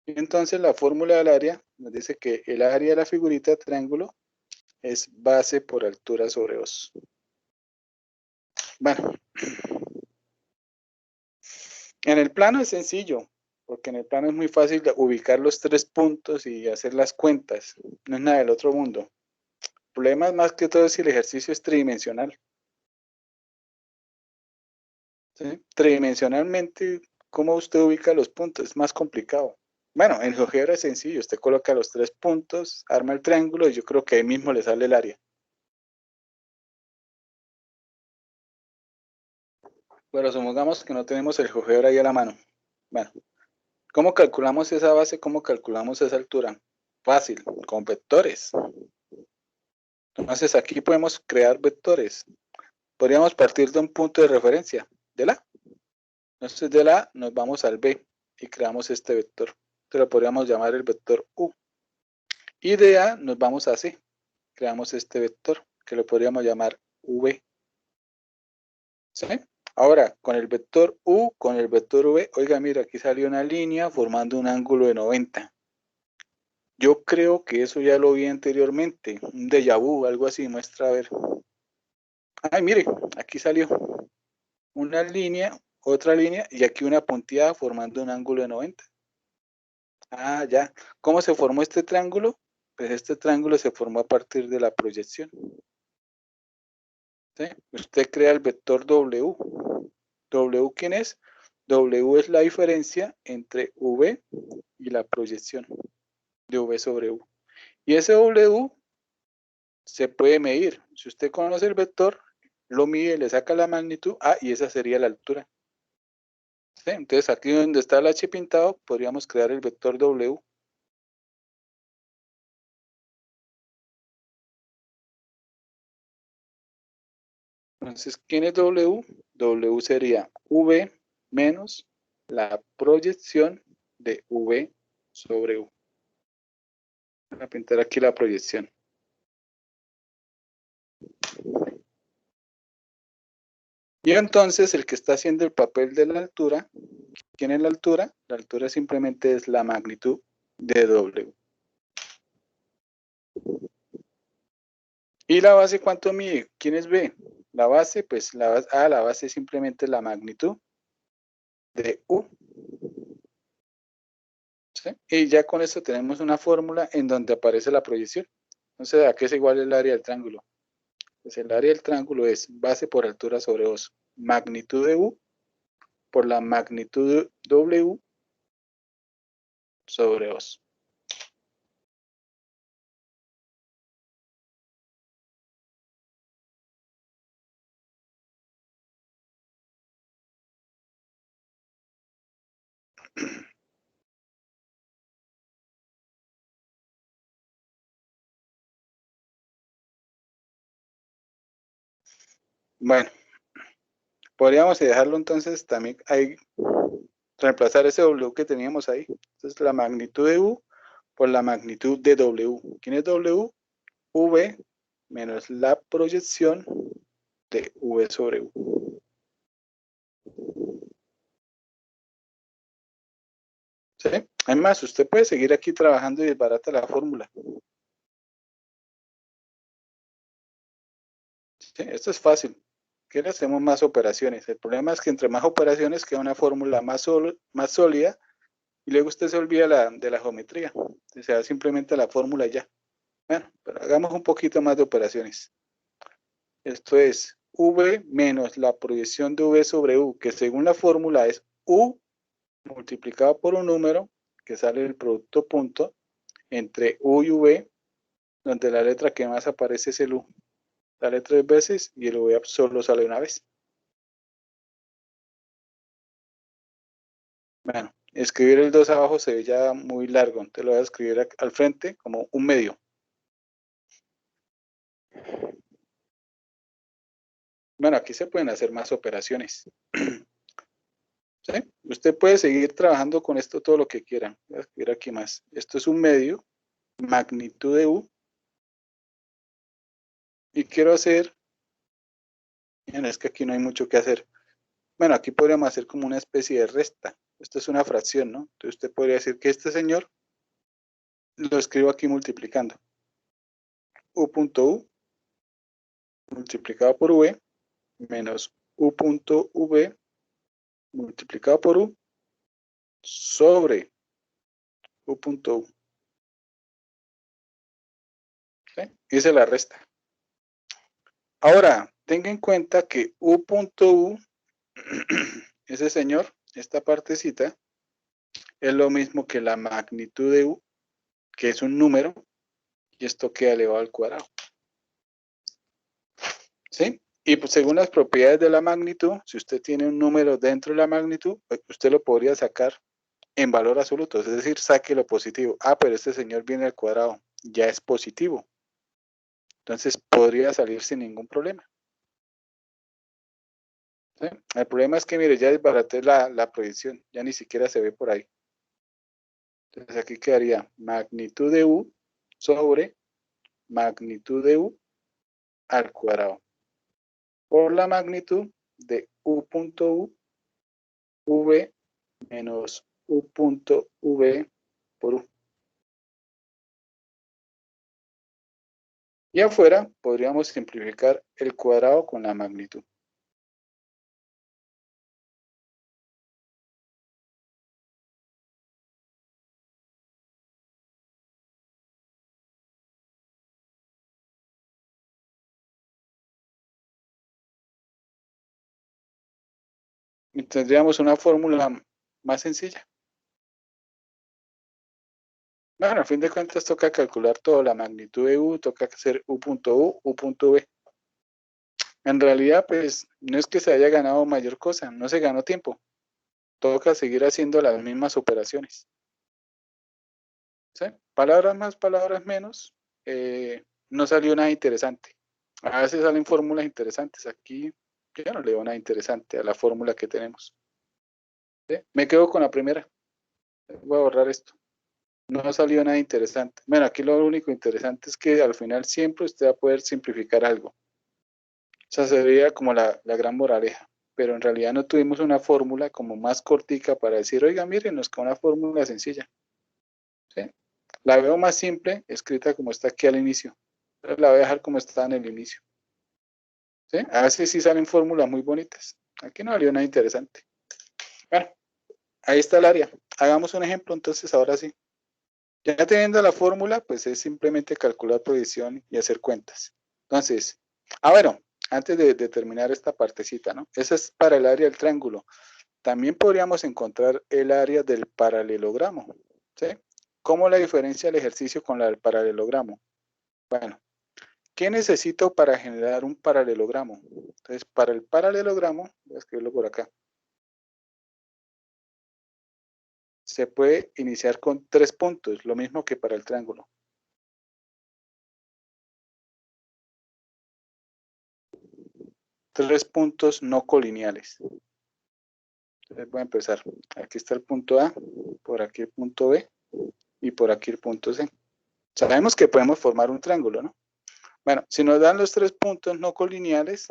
Y entonces la fórmula del área nos dice que el área de la figurita triángulo es base por altura sobre 2. Bueno, en el plano es sencillo, porque en el plano es muy fácil ubicar los 3 puntos y hacer las cuentas. No es nada del otro mundo. El problema es más que todo si el ejercicio es tridimensional. ¿Sí? Tridimensionalmente, ¿cómo usted ubica los puntos? Es más complicado. Bueno, en GeoGebra es sencillo. Usted coloca los 3 puntos, arma el triángulo y yo creo que ahí mismo le sale el área. Pero supongamos que no tenemos el GeoGebra ahí a la mano. Bueno, ¿cómo calculamos esa base? ¿Cómo calculamos esa altura? Fácil, con vectores. Entonces aquí podemos crear vectores. Podríamos partir de un punto de referencia, del A. Entonces del A nos vamos al B y creamos este vector. Entonces lo podríamos llamar el vector U. Y de A nos vamos a C. Creamos este vector que lo podríamos llamar V. ¿Sí? Ahora, con el vector U, con el vector V, oiga, mira, aquí salió una línea formando un ángulo de 90. Yo creo que eso ya lo vi anteriormente, un déjà vu, algo así, muestra a ver. Ay, mire, aquí salió una línea, otra línea, y aquí una punteada formando un ángulo de 90. Ah, ya. ¿Cómo se formó este triángulo? Pues este triángulo se formó a partir de la proyección. ¿Sí? Usted crea el vector W. ¿W quién es? W es la diferencia entre V y la proyección de V sobre U. Y ese W se puede medir. Si usted conoce el vector, lo mide, le saca la magnitud, y esa sería la altura. ¿Sí? Entonces aquí donde está el H pintado, podríamos crear el vector W. Entonces, ¿quién es W? W sería V menos la proyección de V sobre U. Voy a pintar aquí la proyección. Y entonces el que está haciendo el papel de la altura, ¿quién es la altura? La altura simplemente es la magnitud de W. ¿Y la base cuánto mide? ¿Quién es B? La base, pues la base es simplemente la magnitud de U. ¿Sí? Y ya con esto tenemos una fórmula en donde aparece la proyección. Entonces, ¿a qué es igual el área del triángulo? Pues el área del triángulo es base por altura sobre 2, magnitud de U por la magnitud de W sobre 2. Bueno, podríamos dejarlo entonces también ahí, reemplazar ese W que teníamos ahí. Entonces la magnitud de U por la magnitud de W. ¿Quién es W? V menos la proyección de V sobre U. ¿Sí? Además, usted puede seguir aquí trabajando y desbarata la fórmula. ¿Sí? Esto es fácil. ¿Qué le hacemos más operaciones? El problema es que entre más operaciones queda una fórmula más sólida y luego usted se olvida de la geometría. O sea, simplemente la fórmula ya. Bueno, pero hagamos un poquito más de operaciones. Esto es V menos la proyección de V sobre U, que según la fórmula es U multiplicado por un número, que sale el producto punto, entre U y V, donde la letra que más aparece es el U. Sale 3 veces y el V solo sale una vez. Bueno, escribir el 2 abajo se ve ya muy largo, entonces lo voy a escribir al frente como un medio. Bueno, aquí se pueden hacer más operaciones. ¿Sí? Usted puede seguir trabajando con esto todo lo que quiera. Voy a escribir aquí más. Esto es un medio, magnitud de U. Y quiero hacer, miren, es que aquí no hay mucho que hacer. Bueno, aquí podríamos hacer como una especie de resta. Esto es una fracción, ¿no? Entonces usted podría decir que este señor lo escribo aquí multiplicando. U.U multiplicado por V menos U.V multiplicado por U sobre U.U. ¿Sí? Hice la resta. Ahora, tenga en cuenta que U.U, ese señor, esta partecita, es lo mismo que la magnitud de U, que es un número, y esto queda elevado al cuadrado. ¿Sí? Y pues según las propiedades de la magnitud, si usted tiene un número dentro de la magnitud, usted lo podría sacar en valor absoluto, es decir, saque lo positivo. Ah, pero este señor viene al cuadrado, ya es positivo. Entonces podría salir sin ningún problema. ¿Sí? El problema es que, mire, ya desbaraté la proyección, ya ni siquiera se ve por ahí. Entonces aquí quedaría magnitud de U sobre magnitud de U al cuadrado por la magnitud de U.U, V menos U.V por U. Y afuera podríamos simplificar el cuadrado con la magnitud. Y tendríamos una fórmula más sencilla. Bueno, a fin de cuentas toca calcular todo, la magnitud de U, toca hacer U.U, U.V. En realidad, pues, no es que se haya ganado mayor cosa, no se ganó tiempo. Toca seguir haciendo las mismas operaciones. ¿Sí? Palabras más, palabras menos, no salió nada interesante. A veces salen fórmulas interesantes. Aquí yo no le veo nada interesante a la fórmula que tenemos. ¿Sí? Me quedo con la primera. Voy a borrar esto. No salió nada interesante. Bueno, aquí lo único interesante es que al final siempre usted va a poder simplificar algo. O sea, sería como la gran moraleja. Pero en realidad no tuvimos una fórmula como más cortica para decir, oiga, miren, nos queda una fórmula sencilla. ¿Sí? La veo más simple, escrita como está aquí al inicio. Pero la voy a dejar como está en el inicio. ¿Sí? A veces sí salen fórmulas muy bonitas. Aquí no salió nada interesante. Bueno, ahí está el área. Hagamos un ejemplo entonces, ahora sí. Ya teniendo la fórmula, pues es simplemente calcular proyección y hacer cuentas. Entonces, bueno, antes de terminar esta partecita, ¿no? Esa es para el área del triángulo. También podríamos encontrar el área del paralelogramo, ¿sí? ¿Cómo la diferencia el ejercicio con la del paralelogramo? Bueno, ¿qué necesito para generar un paralelogramo? Entonces, para el paralelogramo, voy a escribirlo por acá, se puede iniciar con 3 puntos, lo mismo que para el triángulo. Tres puntos no colineales. Entonces voy a empezar. Aquí está el punto A, por aquí el punto B y por aquí el punto C. Sabemos que podemos formar un triángulo, ¿no? Bueno, si nos dan los 3 puntos no colineales,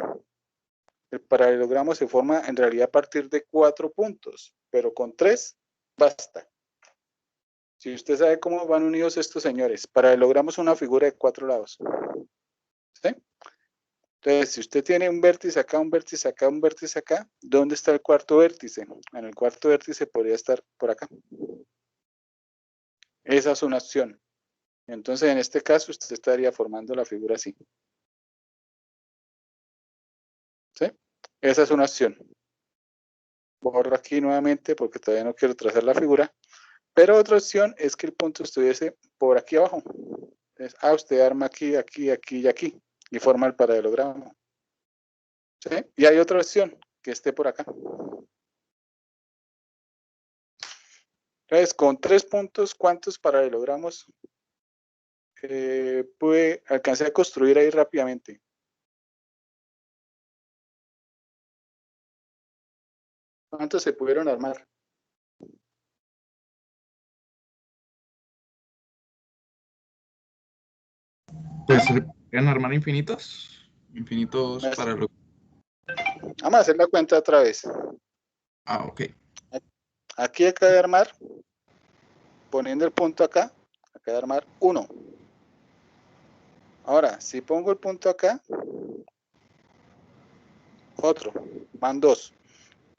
el paralelogramo se forma en realidad a partir de 4 puntos, pero con 3 basta. Si usted sabe cómo van unidos estos señores, paralelogramos una figura de 4 lados. ¿Sí? Entonces, si usted tiene un vértice acá, un vértice acá, un vértice acá, ¿dónde está el cuarto vértice? En el cuarto vértice podría estar por acá. Esa es una opción. Entonces, en este caso, usted estaría formando la figura así. ¿Sí? Esa es una opción. Borro aquí nuevamente porque todavía no quiero trazar la figura. Pero otra opción es que el punto estuviese por aquí abajo. Entonces, usted arma aquí, aquí, aquí y aquí. Y forma el paralelogramo. ¿Sí? Y hay otra opción, que esté por acá. Entonces, con 3 puntos, ¿cuántos paralelogramos pude alcanzar a construir ahí rápidamente? ¿Cuántos se pudieron armar? Pues se pueden armar infinitos. Infinitos para lo... Vamos a hacer la cuenta otra vez. Ah, ok. Aquí acaba de armar, poniendo el punto acá, acaba de armar 1. Ahora, si pongo el punto acá, otro, van 2.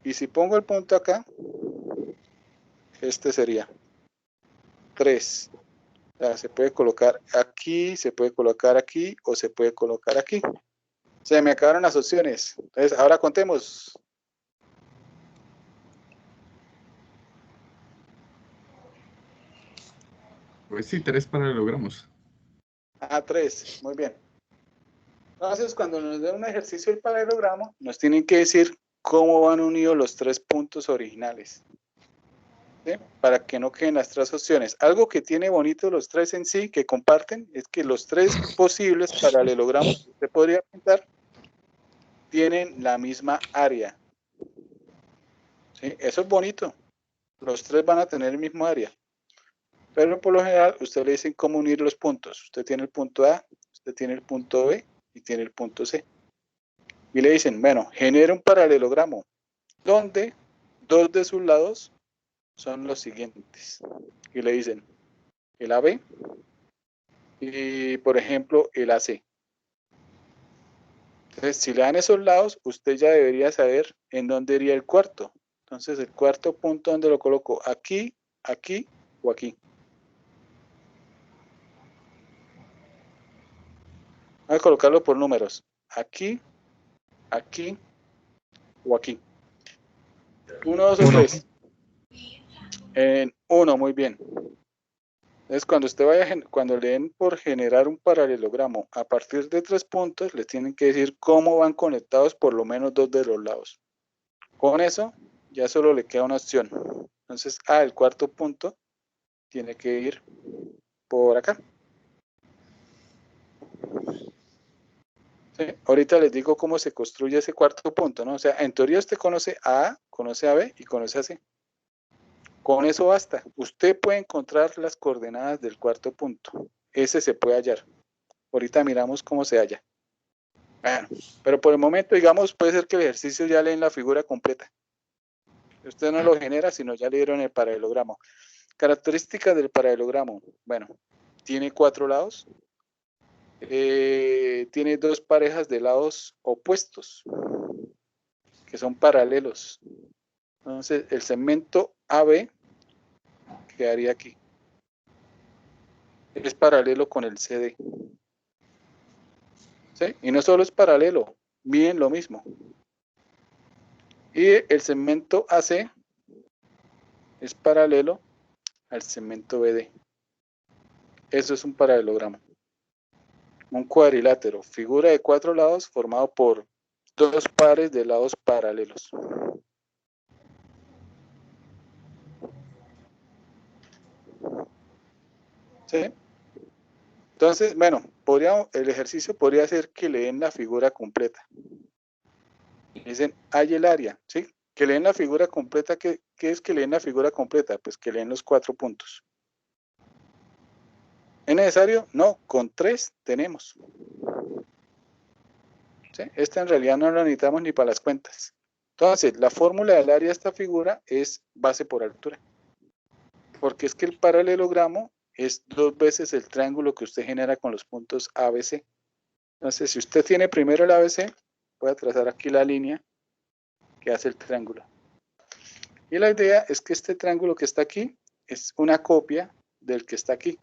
Y si pongo el punto acá, este sería 3. O sea, se puede colocar aquí, se puede colocar aquí o se puede colocar aquí. Se me acabaron las opciones. Entonces, ahora contemos. Pues sí, 3 paralelogramos. 3. Muy bien. Entonces, cuando nos den un ejercicio del paralelogramo, nos tienen que decir cómo van unidos los 3 puntos originales. ¿Sí? Para que no queden las 3 opciones. Algo que tiene bonito los 3 en sí, que comparten, es que los 3 posibles paralelogramos que usted podría pintar tienen la misma área. ¿Sí? Eso es bonito. Los 3 van a tener el mismo área. Pero por lo general, usted le dicen cómo unir los puntos. Usted tiene el punto A, usted tiene el punto B y tiene el punto C. Y le dicen, bueno, genera un paralelogramo donde 2 de sus lados son los siguientes. Y le dicen el AB y, por ejemplo, el AC. Entonces, si le dan esos lados, usted ya debería saber en dónde iría el cuarto. Entonces, el cuarto punto, ¿dónde lo coloco? Aquí, aquí o aquí. Voy a colocarlo por números. Aquí, aquí o aquí. 1, 2 o 3. En 1, muy bien. Entonces, cuando usted cuando le den por generar un paralelogramo a partir de 3 puntos, les tienen que decir cómo van conectados por lo menos 2 de los lados. Con eso, ya solo le queda una opción. Entonces, el cuarto punto tiene que ir por acá. ¿Sí? Ahorita les digo cómo se construye ese cuarto punto, ¿no? O sea, en teoría usted conoce a A, conoce a B y conoce a C. Con eso basta. Usted puede encontrar las coordenadas del cuarto punto. Ese se puede hallar. Ahorita miramos cómo se halla. Bueno, pero por el momento, digamos, puede ser que el ejercicio ya leen la figura completa. Usted no lo genera, sino ya le dieron el paralelogramo. Características del paralelogramo. Bueno, tiene 4 lados. Tiene 2 parejas de lados opuestos, que son paralelos. Entonces, el segmento AB quedaría aquí. Es paralelo con el CD. ¿Sí? Y no solo es paralelo, miden lo mismo. Y el segmento AC es paralelo al segmento BD. Eso es un paralelogramo. Un cuadrilátero, figura de 4 lados formado por 2 pares de lados paralelos. ¿Sí? Entonces, bueno, el ejercicio podría ser que le den la figura completa. Dicen, hay el área, ¿sí? Que leen la figura completa. ¿Qué es que leen la figura completa? Pues que leen los 4 puntos. ¿Es necesario? No, con 3 tenemos. ¿Sí? Esta en realidad no la necesitamos ni para las cuentas. Entonces, la fórmula del área de esta figura es base por altura. Porque es que el paralelogramo es 2 veces el triángulo que usted genera con los puntos ABC. Entonces, si usted tiene primero el ABC, voy a trazar aquí la línea que hace el triángulo. Y la idea es que este triángulo que está aquí es una copia del que está aquí.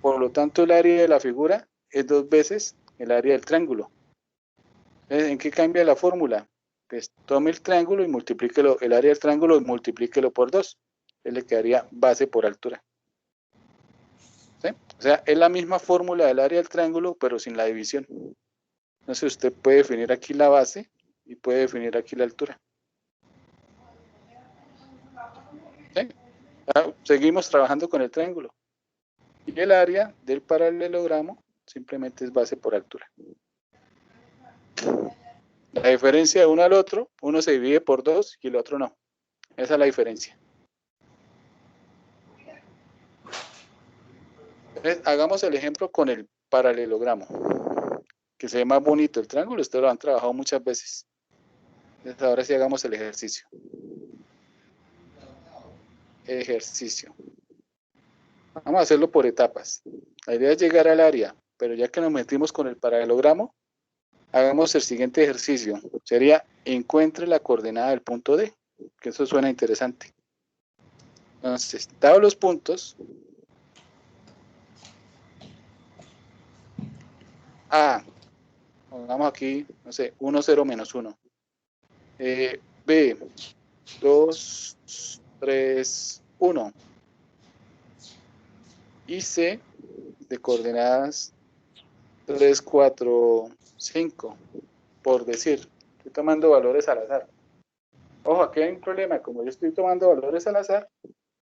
Por lo tanto, el área de la figura es 2 veces el área del triángulo. ¿En qué cambia la fórmula? Pues tome el triángulo y multiplíquelo, el área del triángulo y multiplíquelo por 2. Él le quedaría base por altura. ¿Sí? O sea, es la misma fórmula del área del triángulo, pero sin la división. Entonces usted puede definir aquí la base y puede definir aquí la altura. ¿Sí? Seguimos trabajando con el triángulo. Y el área del paralelogramo simplemente es base por altura. La diferencia de uno al otro, uno se divide por 2 y el otro no. Esa es la diferencia. Entonces, hagamos el ejemplo con el paralelogramo, que se ve más bonito. El triángulo ustedes lo han trabajado muchas veces. Entonces, ahora sí hagamos el ejercicio. Ejercicio. Vamos a hacerlo por etapas. La idea es llegar al área, pero ya que nos metimos con el paralelogramo, hagamos el siguiente ejercicio. Sería, encuentre la coordenada del punto D, que eso suena interesante. Entonces, dados los puntos, A, pongamos aquí, no sé, 1, 0, menos 1. B, 2, 3, 1. Y C, de coordenadas 3, 4, 5, por decir. Estoy tomando valores al azar. Ojo, aquí hay un problema. Como yo estoy tomando valores al azar,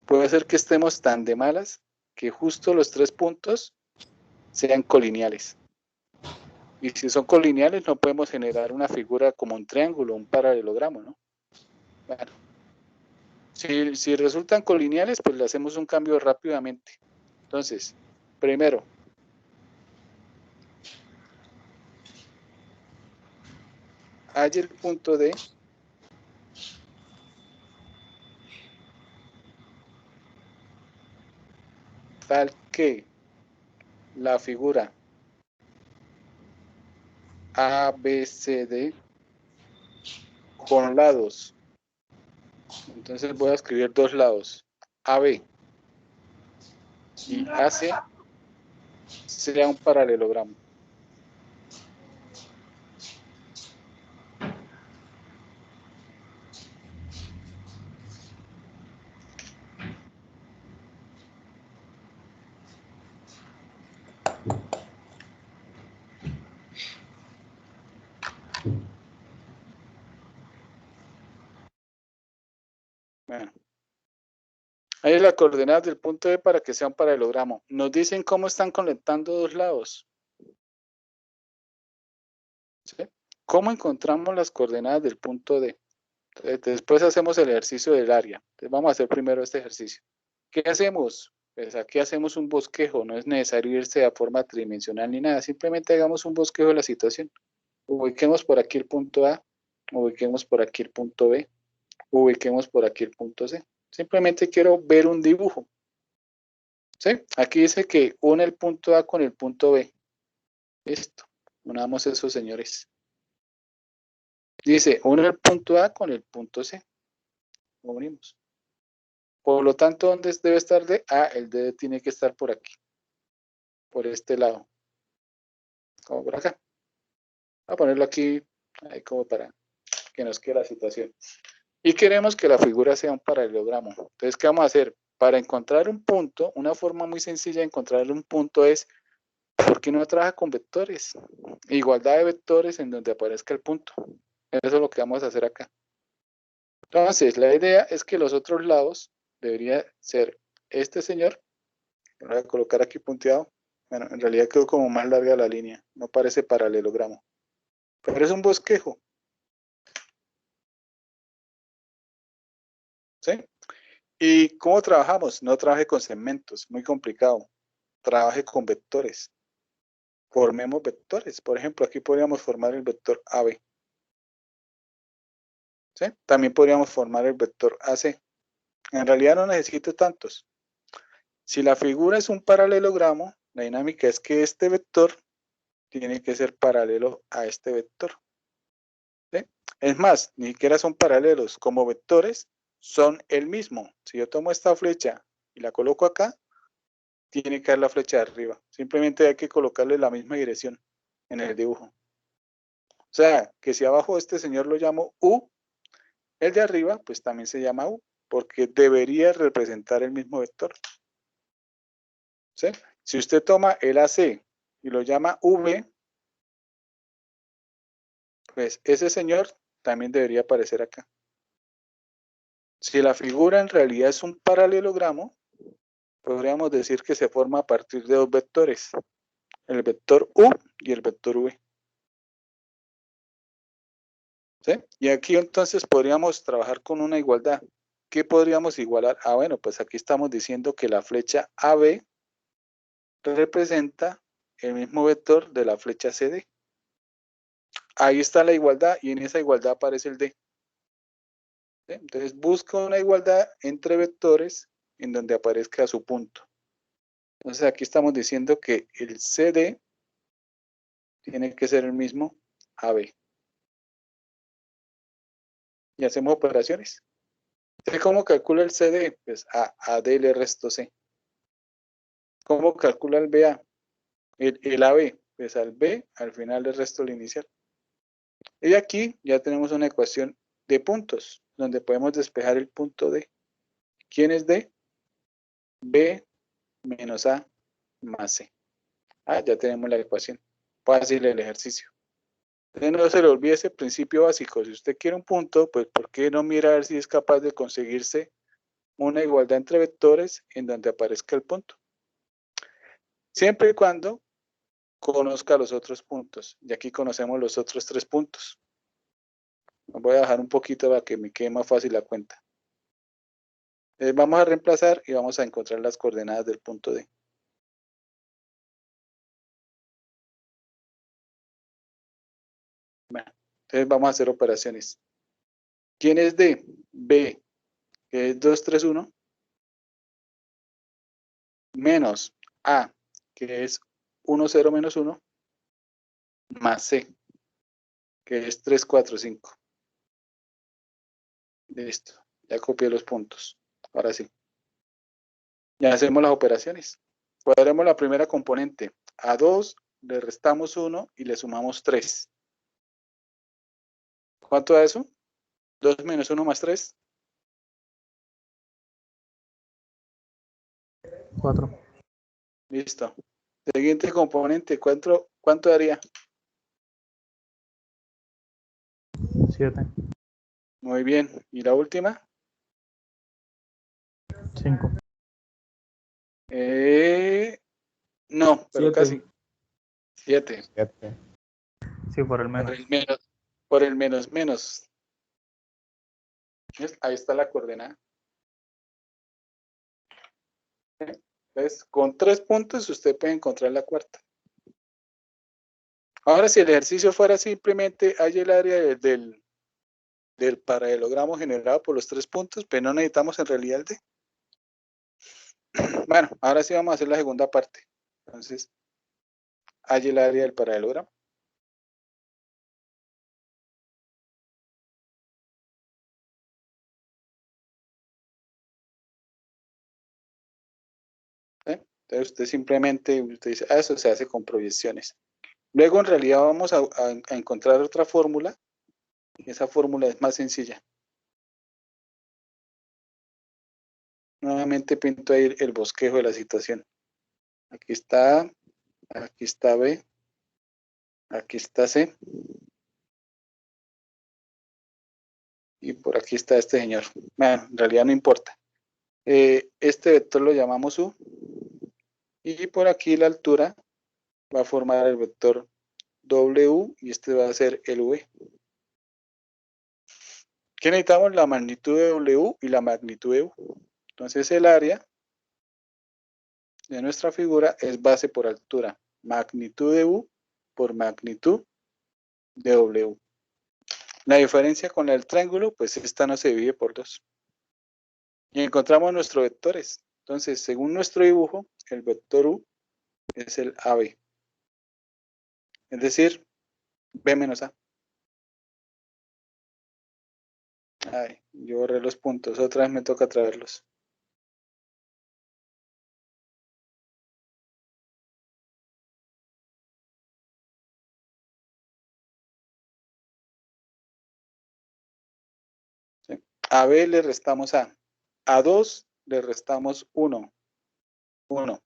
puede ser que estemos tan de malas que justo los 3 puntos sean colineales. Y si son colineales, no podemos generar una figura como un triángulo, un paralelogramo, ¿no? Bueno, si resultan colineales, pues le hacemos un cambio rápidamente. Entonces, primero, hay el punto D. Tal que la figura ABCD con lados. Entonces voy a escribir 2 lados, AB y AC, sea un paralelogramo. Bueno, ahí es la coordenada del punto D para que sea un paralelogramo. Nos dicen cómo están conectando 2 lados. ¿Sí? ¿Cómo encontramos las coordenadas del punto D? Después hacemos el ejercicio del área. Entonces vamos a hacer primero este ejercicio. ¿Qué hacemos? Pues aquí hacemos un bosquejo. No es necesario irse a forma tridimensional ni nada. Simplemente hagamos un bosquejo de la situación. Ubiquemos por aquí el punto A. Ubiquemos por aquí el punto B. Ubiquemos por aquí el punto C. Simplemente quiero ver un dibujo. ¿Sí? Aquí dice que une el punto A con el punto B. Listo. Unamos eso, señores. Dice, une el punto A con el punto C. Lo unimos. Por lo tanto, ¿dónde debe estar D? El D tiene que estar por aquí. Por este lado. Como por acá. Voy a ponerlo aquí, ahí como para que nos quede la situación. Y queremos que la figura sea un paralelogramo. Entonces, ¿qué vamos a hacer? Para encontrar un punto, una forma muy sencilla de encontrar un punto es, ¿por qué no trabaja con vectores? Igualdad de vectores en donde aparezca el punto. Eso es lo que vamos a hacer acá. Entonces, la idea es que los otros lados debería ser este señor. Voy a colocar aquí punteado. Bueno, en realidad quedó como más larga la línea. No parece paralelogramo. Pero es un bosquejo. ¿Sí? ¿Y cómo trabajamos? No trabaje con segmentos, muy complicado. Trabaje con vectores. Formemos vectores. Por ejemplo, aquí podríamos formar el vector AB. ¿Sí? También podríamos formar el vector AC. En realidad no necesito tantos. Si la figura es un paralelogramo, la dinámica es que este vector tiene que ser paralelo a este vector. ¿Sí? Es más, ni siquiera son paralelos. Como vectores, son el mismo. Si yo tomo esta flecha y la coloco acá, tiene que dar la flecha de arriba. Simplemente hay que colocarle la misma dirección en el dibujo. O sea, que si abajo este señor lo llamo U, el de arriba pues también se llama U, porque debería representar el mismo vector. ¿Sí? Si usted toma el AC y lo llama V, pues ese señor también debería aparecer acá. Si la figura en realidad es un paralelogramo, podríamos decir que se forma a partir de dos vectores, el vector U y el vector V. ¿Sí? Y aquí entonces podríamos trabajar con una igualdad. ¿Qué podríamos igualar? Ah, bueno, pues aquí estamos diciendo que la flecha AB representa el mismo vector de la flecha CD. Ahí está la igualdad y en esa igualdad aparece el D. ¿Sí? Entonces busca una igualdad entre vectores en donde aparezca su punto. Entonces aquí estamos diciendo que el CD tiene que ser el mismo AB. Y hacemos operaciones. ¿Cómo calcula el CD? Pues a AD le resto C. ¿Cómo calcula el BA? El AB, pues al B al final le resto el inicial. Y aquí ya tenemos una ecuación de puntos, donde podemos despejar el punto D. ¿Quién es D? B menos A más C. Ah, ya tenemos la ecuación. Fácil el ejercicio. Entonces no se le olvide ese principio básico. Si usted quiere un punto, pues ¿por qué no mira a ver si es capaz de conseguirse una igualdad entre vectores en donde aparezca el punto? Siempre y cuando conozca los otros puntos. Y aquí conocemos los otros tres puntos. Voy a bajar un poquito para que me quede más fácil la cuenta. Vamos a reemplazar y vamos a encontrar las coordenadas del punto D. Bueno, entonces vamos a hacer operaciones. ¿Quién es D? B, que es 2, 3, 1, menos A, que es 1, 0, menos 1, más C, que es 3, 4, 5. Listo, ya copié los puntos. Ahora sí. Ya hacemos las operaciones. Cuadremos la primera componente. A 2 le restamos 1 y le sumamos 3. ¿Cuánto da eso? 2 menos 1 más 3. 4. Listo. Siguiente componente. ¿Cuánto daría? 7. Muy bien. ¿Y la última? 5. No, pero 7. casi. 7. 7. Sí, por el Por menos. el menos. Por el menos menos. ¿Ves? Ahí está la coordenada. Entonces, con 3 puntos usted puede encontrar la cuarta. Ahora, si el ejercicio fuera simplemente hay el área del paralelogramo generado por los 3 puntos, pero no necesitamos en realidad el D. Bueno, ahora sí vamos a hacer la segunda parte. Entonces, hay el área del paralelogramo. ¿Sí? Entonces, usted simplemente usted dice, eso se hace con proyecciones. Luego, en realidad, vamos a encontrar otra fórmula. Y esa fórmula es más sencilla. Nuevamente pinto ahí el bosquejo de la situación. Aquí está B, aquí está C. Y por aquí está este señor. Bueno, en realidad no importa. Este vector lo llamamos U. Y por aquí la altura va a formar el vector W y este va a ser el V. ¿Qué necesitamos? La magnitud de W y la magnitud de U. Entonces el área de nuestra figura es base por altura. Magnitud de U por magnitud de W. La diferencia con el triángulo, pues esta no se divide por 2. Y encontramos nuestros vectores. Entonces, según nuestro dibujo, el vector U es el AB. Es decir, B menos A. Ay, yo borré los puntos. Otra vez me toca traerlos. A B le restamos A. A 2 le restamos 1. 1.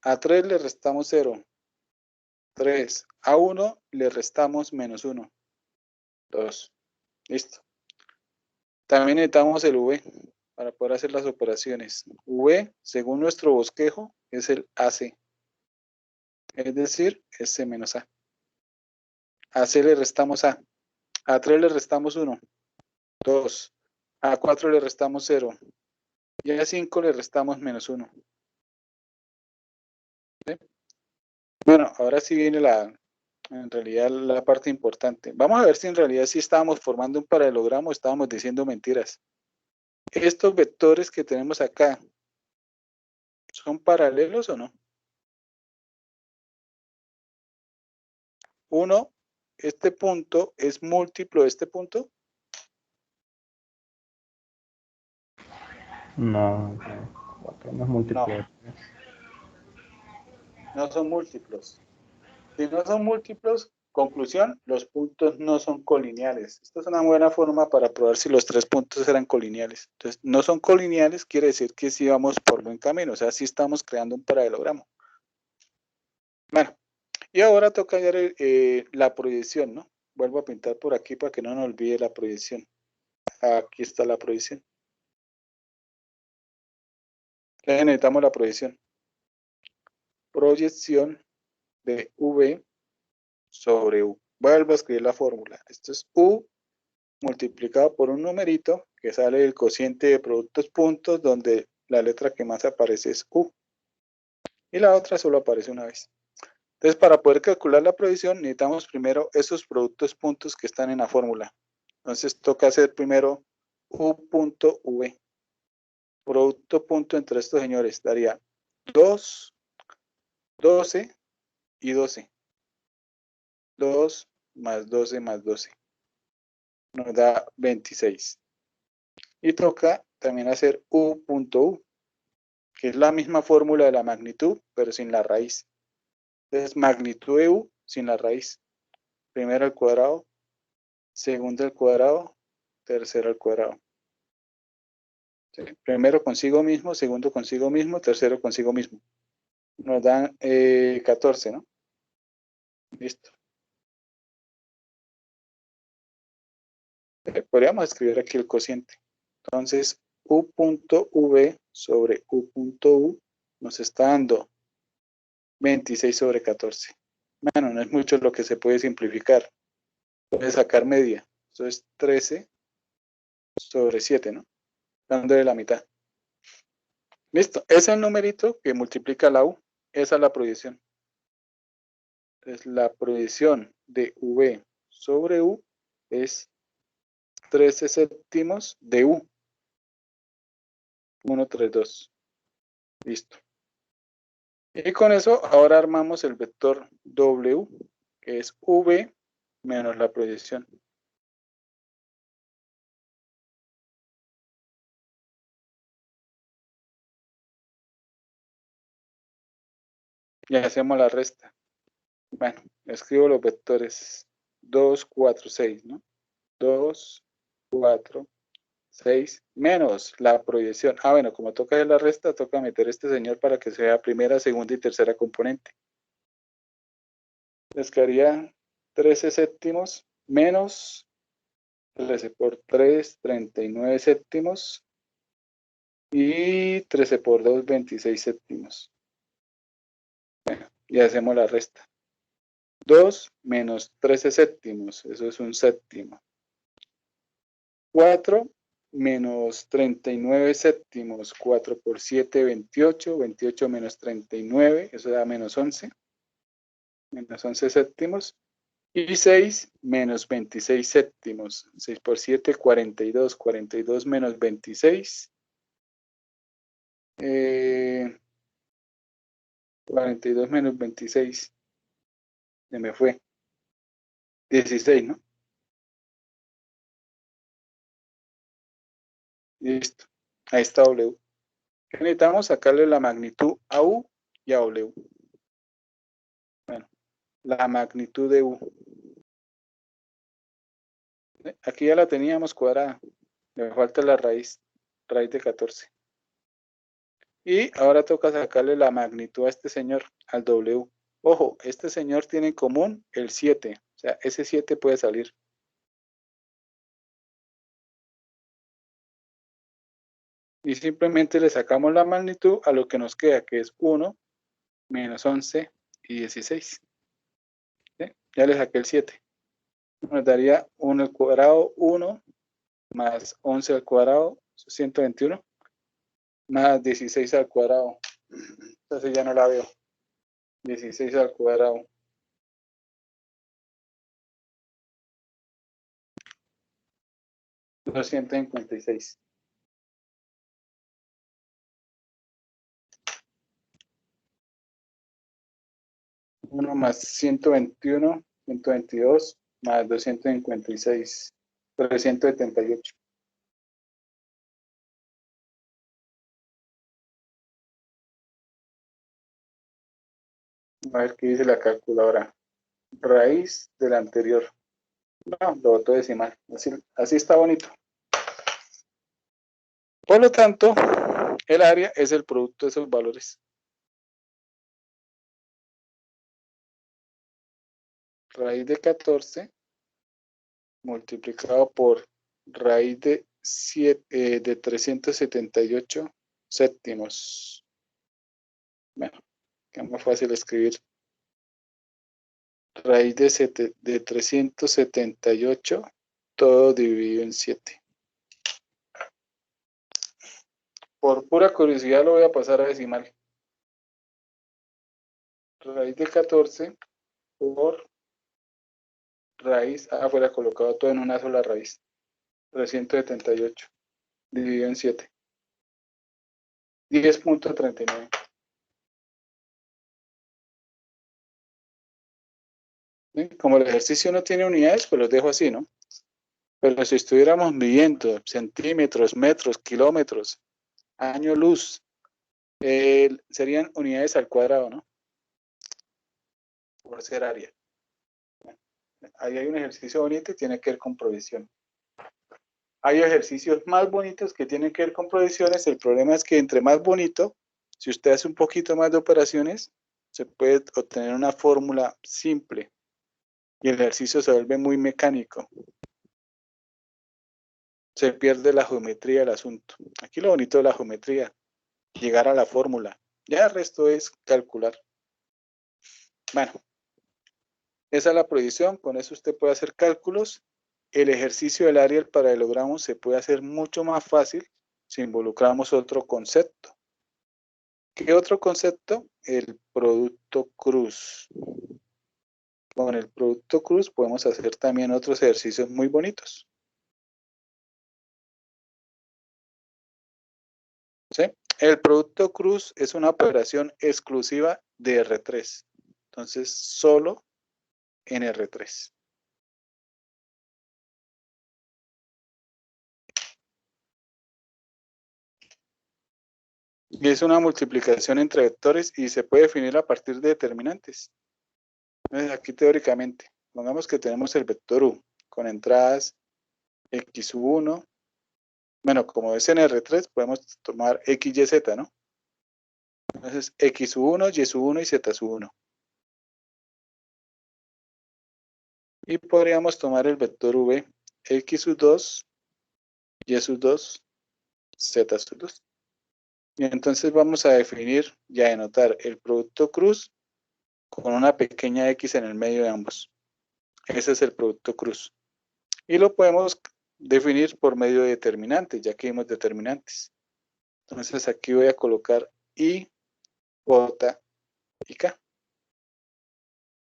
A 3 le restamos 0. 3. A 1 le restamos menos 1. 2. Listo. También necesitamos el V para poder hacer las operaciones. V, según nuestro bosquejo, es el AC. Es decir, es C menos A. A C le restamos A. A 3 le restamos 1. 2. A 4 le restamos 0. Y a 5 le restamos menos 1. ¿Sí? Bueno, ahora sí viene en realidad la parte importante. Vamos a ver si en realidad sí estábamos formando un paralelogramo o estábamos diciendo mentiras. Estos vectores que tenemos acá, ¿son paralelos o no? Uno, este punto es múltiplo de este punto. No, 4 no es múltiplo No. de 3. No son múltiplos. Si no son múltiplos, conclusión, los puntos no son colineales. Esta es una buena forma para probar si los tres puntos eran colineales. Entonces, no son colineales, quiere decir que sí vamos por buen camino, o sea, sí estamos creando un paralelogramo. Bueno, y ahora toca hallar la proyección, ¿no? Vuelvo a pintar por aquí para que no nos olvide la proyección. Aquí está la proyección. Entonces necesitamos la proyección. Proyección de V sobre U. Vuelvo a escribir la fórmula. Esto es U multiplicado por un numerito que sale del cociente de productos puntos, donde la letra que más aparece es U. Y la otra solo aparece una vez. Entonces, para poder calcular la proyección, necesitamos primero esos productos puntos que están en la fórmula. Entonces, toca hacer primero U.V. Producto punto entre estos señores daría 2, 12 y 12. 2 más 12 más 12. Nos da 26. Y toca también hacer U.U, que es la misma fórmula de la magnitud, pero sin la raíz. Entonces, magnitud de U sin la raíz. Primero al cuadrado, segundo al cuadrado, tercero al cuadrado. ¿Sí? Primero consigo mismo, segundo consigo mismo, tercero consigo mismo. Nos dan 14, ¿no? Listo. Podríamos escribir aquí el cociente. Entonces, U.V sobre U.U nos está dando 26 sobre 14. Bueno, no es mucho lo que se puede simplificar. Puede sacar media. Eso es 13 sobre 7, ¿no? Dándole la mitad. Listo. Ese es el numerito que multiplica la U. Esa es la proyección. Entonces, la proyección de V sobre U es 13 séptimos de U. 1, 3, 2. Listo. Y con eso ahora armamos el vector W, que es V menos la proyección. Y hacemos la resta. Bueno, escribo los vectores 2, 4, 6, ¿no? 2, 4, 6, menos la proyección. Ah, bueno, como toca hacer la resta, toca meter este señor para que sea primera, segunda y tercera componente. Les quedaría 13 séptimos menos 13 por 3, 39 séptimos. Y 13 por 2, 26 séptimos. Bueno, y hacemos la resta. 2 menos 13 séptimos, eso es un séptimo. 4 menos 39 séptimos, 4 por 7, 28, 28 menos 39, eso da menos 11, menos 11 séptimos. Y 6 menos 26 séptimos, 6 por 7, 42, 42 menos 26, 42 menos 26, se me fue, 16, ¿no? Listo, ahí está W. Necesitamos sacarle la magnitud a U y a W. Bueno, la magnitud de U. Aquí ya la teníamos cuadrada. Le falta la raíz de 14. Y ahora toca sacarle la magnitud a este señor, al W. Ojo, este señor tiene en común el 7. O sea, ese 7 puede salir. Y simplemente le sacamos la magnitud a lo que nos queda, que es 1, menos 11 y 16. ¿Sí? Ya le saqué el 7. Nos daría 1 al cuadrado, 1, más 11 al cuadrado, 121, más 16 al cuadrado. Entonces ya no la veo. 16 al cuadrado. $256. 1 más 121, 122, más 256, 378. A ver qué dice la calculadora. Raíz del anterior. No, lo botó decimal. Así está bonito. Por lo tanto, el área es el producto de esos valores. Raíz de 14 multiplicado por raíz de 378 séptimos. Bueno, es más fácil escribir raíz de 378 todo dividido en 7. Por pura curiosidad lo voy a pasar a decimal. Raíz de 14 por raíz, fuera colocado todo en una sola raíz. 378 dividido en 7. 10.39. Como el ejercicio no tiene unidades, pues los dejo así, ¿no? Pero si estuviéramos midiendo centímetros, metros, kilómetros, año luz, serían unidades al cuadrado, ¿no? Por ser área. Ahí hay un ejercicio bonito y tiene que ver con provisión. Hay ejercicios más bonitos que tienen que ver con provisiones. El problema es que entre más bonito, si usted hace un poquito más de operaciones, se puede obtener una fórmula simple y el ejercicio se vuelve muy mecánico. Se pierde la geometría del asunto. Aquí lo bonito de la geometría, llegar a la fórmula. Ya el resto es calcular. Bueno, esa es la provisión. Con eso usted puede hacer cálculos. El ejercicio del área del paralelogramo se puede hacer mucho más fácil si involucramos otro concepto. ¿Qué otro concepto? El producto cruz. Con el producto cruz podemos hacer también otros ejercicios muy bonitos. ¿Sí? El producto cruz es una operación exclusiva de R3. Entonces, solo en R3. Y es una multiplicación entre vectores y se puede definir a partir de determinantes. Entonces, aquí teóricamente, pongamos que tenemos el vector U con entradas x1. Bueno, como es en R3, podemos tomar x, y, z, ¿no? Entonces, x1, y1 y z1. Y podríamos tomar el vector v, x2, y2, z2. Y entonces vamos a definir y a denotar el producto cruz con una pequeña x en el medio de ambos. Ese es el producto cruz. Y lo podemos definir por medio de determinantes, ya que vimos determinantes. Entonces aquí voy a colocar I, J y K.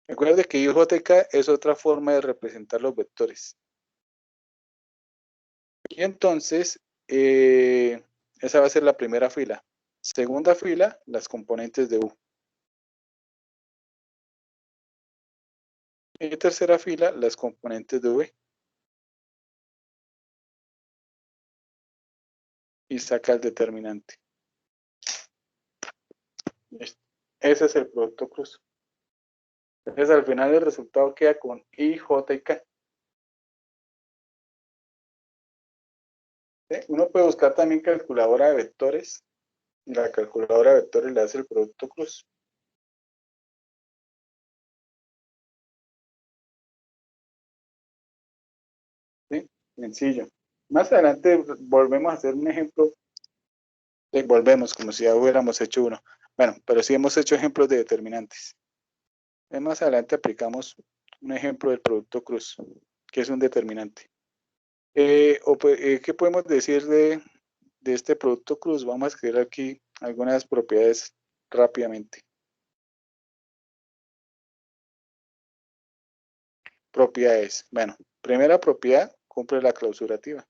Recuerde que I, J y K es otra forma de representar los vectores. Y entonces, esa va a ser la primera fila. Segunda fila, las componentes de U. Y tercera fila, las componentes de V. Y saca el determinante. Ese es el producto cruz. Entonces al final el resultado queda con I, J y K. ¿Sí? Uno puede buscar también calculadora de vectores. Y la calculadora de vectores le hace el producto cruz. ¿Sí? Sencillo. Más adelante volvemos a hacer un ejemplo. Volvemos como si ya hubiéramos hecho uno. Bueno, pero sí hemos hecho ejemplos de determinantes. Más adelante aplicamos un ejemplo del producto cruz, que es un determinante. ¿Qué podemos decir de este producto cruz? Vamos a escribir aquí algunas propiedades rápidamente. Propiedades. Bueno, primera propiedad, cumple la clausurativa.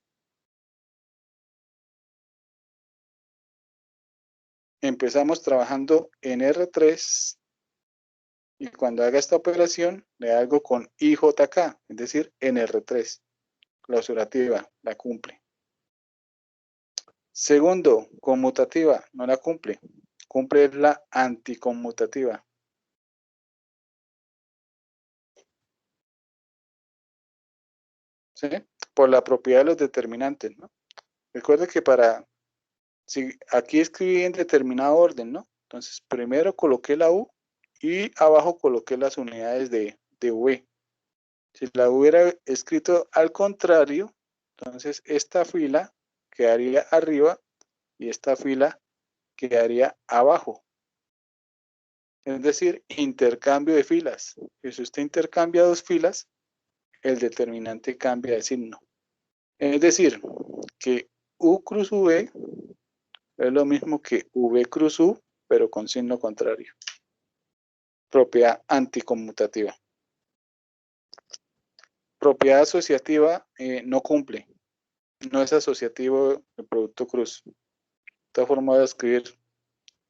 Empezamos trabajando en R3 y cuando haga esta operación le hago con IJK, es decir, en R3. Clausurativa, la cumple. Segundo, conmutativa, no la cumple. Cumple la anticonmutativa. ¿Sí? Por la propiedad de los determinantes, ¿no? Recuerde que si aquí escribí en determinado orden, ¿no? Entonces, primero coloqué la U y abajo coloqué las unidades de V. Si la hubiera escrito al contrario, entonces esta fila quedaría arriba y esta fila quedaría abajo. Es decir, intercambio de filas. Y si usted intercambia dos filas, el determinante cambia de signo. Es decir, que U cruz V es lo mismo que V cruz U, pero con signo contrario. Propiedad anticonmutativa. Propiedad asociativa no cumple. No es asociativo el producto cruz. Esta forma de escribir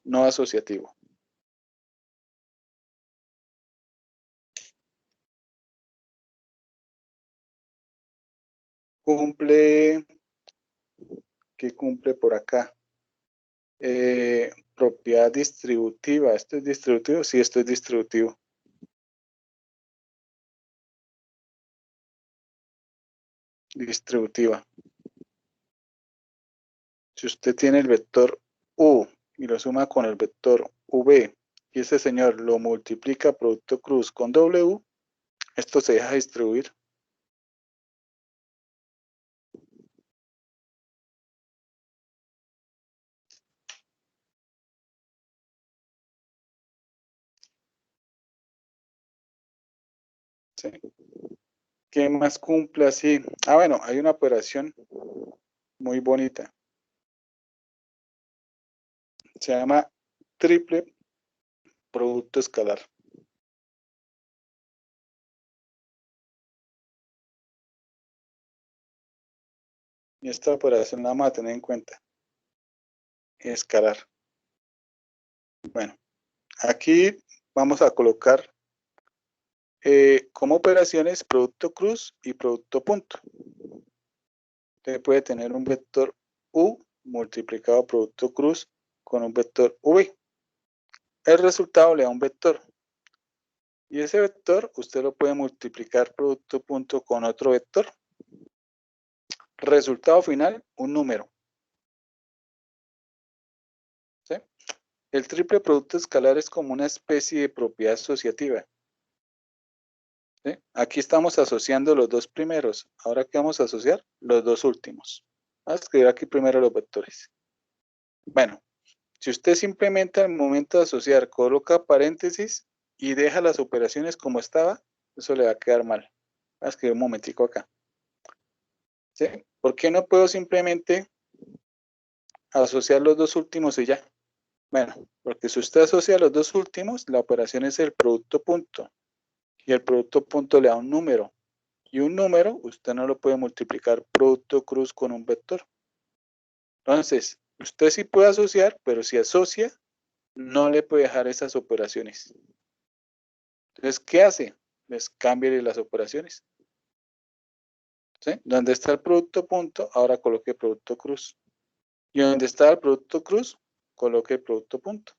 no asociativo. Cumple, ¿qué cumple por acá? Propiedad distributiva. ¿Esto es distributivo? Sí, esto es distributivo. Distributiva. Si usted tiene el vector U y lo suma con el vector V y ese señor lo multiplica producto cruz con W, esto se deja distribuir. ¿Sí? ¿Qué más cumple así? Ah, bueno, hay una operación muy bonita. Se llama triple producto escalar. Y esta operación la vamos a tener en cuenta. Escalar. Bueno, aquí vamos a colocar como operaciones producto cruz y producto punto. Usted puede tener un vector U multiplicado producto cruz con un vector V. El resultado le da un vector. Y ese vector usted lo puede multiplicar producto punto con otro vector. Resultado final, un número. ¿Sí? El triple producto escalar es como una especie de propiedad asociativa. ¿Sí? Aquí estamos asociando los dos primeros. Ahora, ¿qué vamos a asociar? Los dos últimos. Vamos a escribir aquí primero los vectores. Bueno, si usted simplemente al momento de asociar coloca paréntesis y deja las operaciones como estaba, eso le va a quedar mal. Voy a escribir un momentico acá. ¿Sí? ¿Por qué no puedo simplemente asociar los dos últimos y ya? Bueno, porque si usted asocia los dos últimos, la operación es el producto punto. Y el producto punto le da un número. Y un número, usted no lo puede multiplicar producto cruz con un vector. Entonces, usted sí puede asociar, pero si asocia, no le puede dejar esas operaciones. Entonces, ¿qué hace? Pues cámbiale las operaciones. ¿Sí? Donde está el producto punto, ahora coloque producto cruz. Y donde está el producto cruz, coloque el producto punto.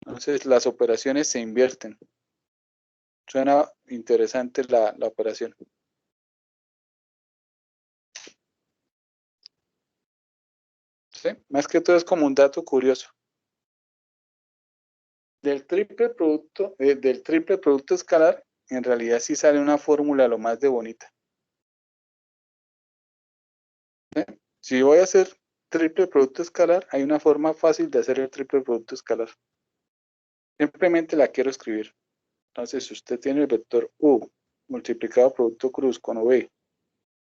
Entonces, las operaciones se invierten. Suena interesante la operación. ¿Sí? Más que todo es como un dato curioso. Del triple producto escalar, en realidad sí sale una fórmula lo más de bonita. ¿Sí? Si voy a hacer triple producto escalar, hay una forma fácil de hacer el triple producto escalar. Simplemente la quiero escribir. Entonces, si usted tiene el vector U multiplicado producto cruz con V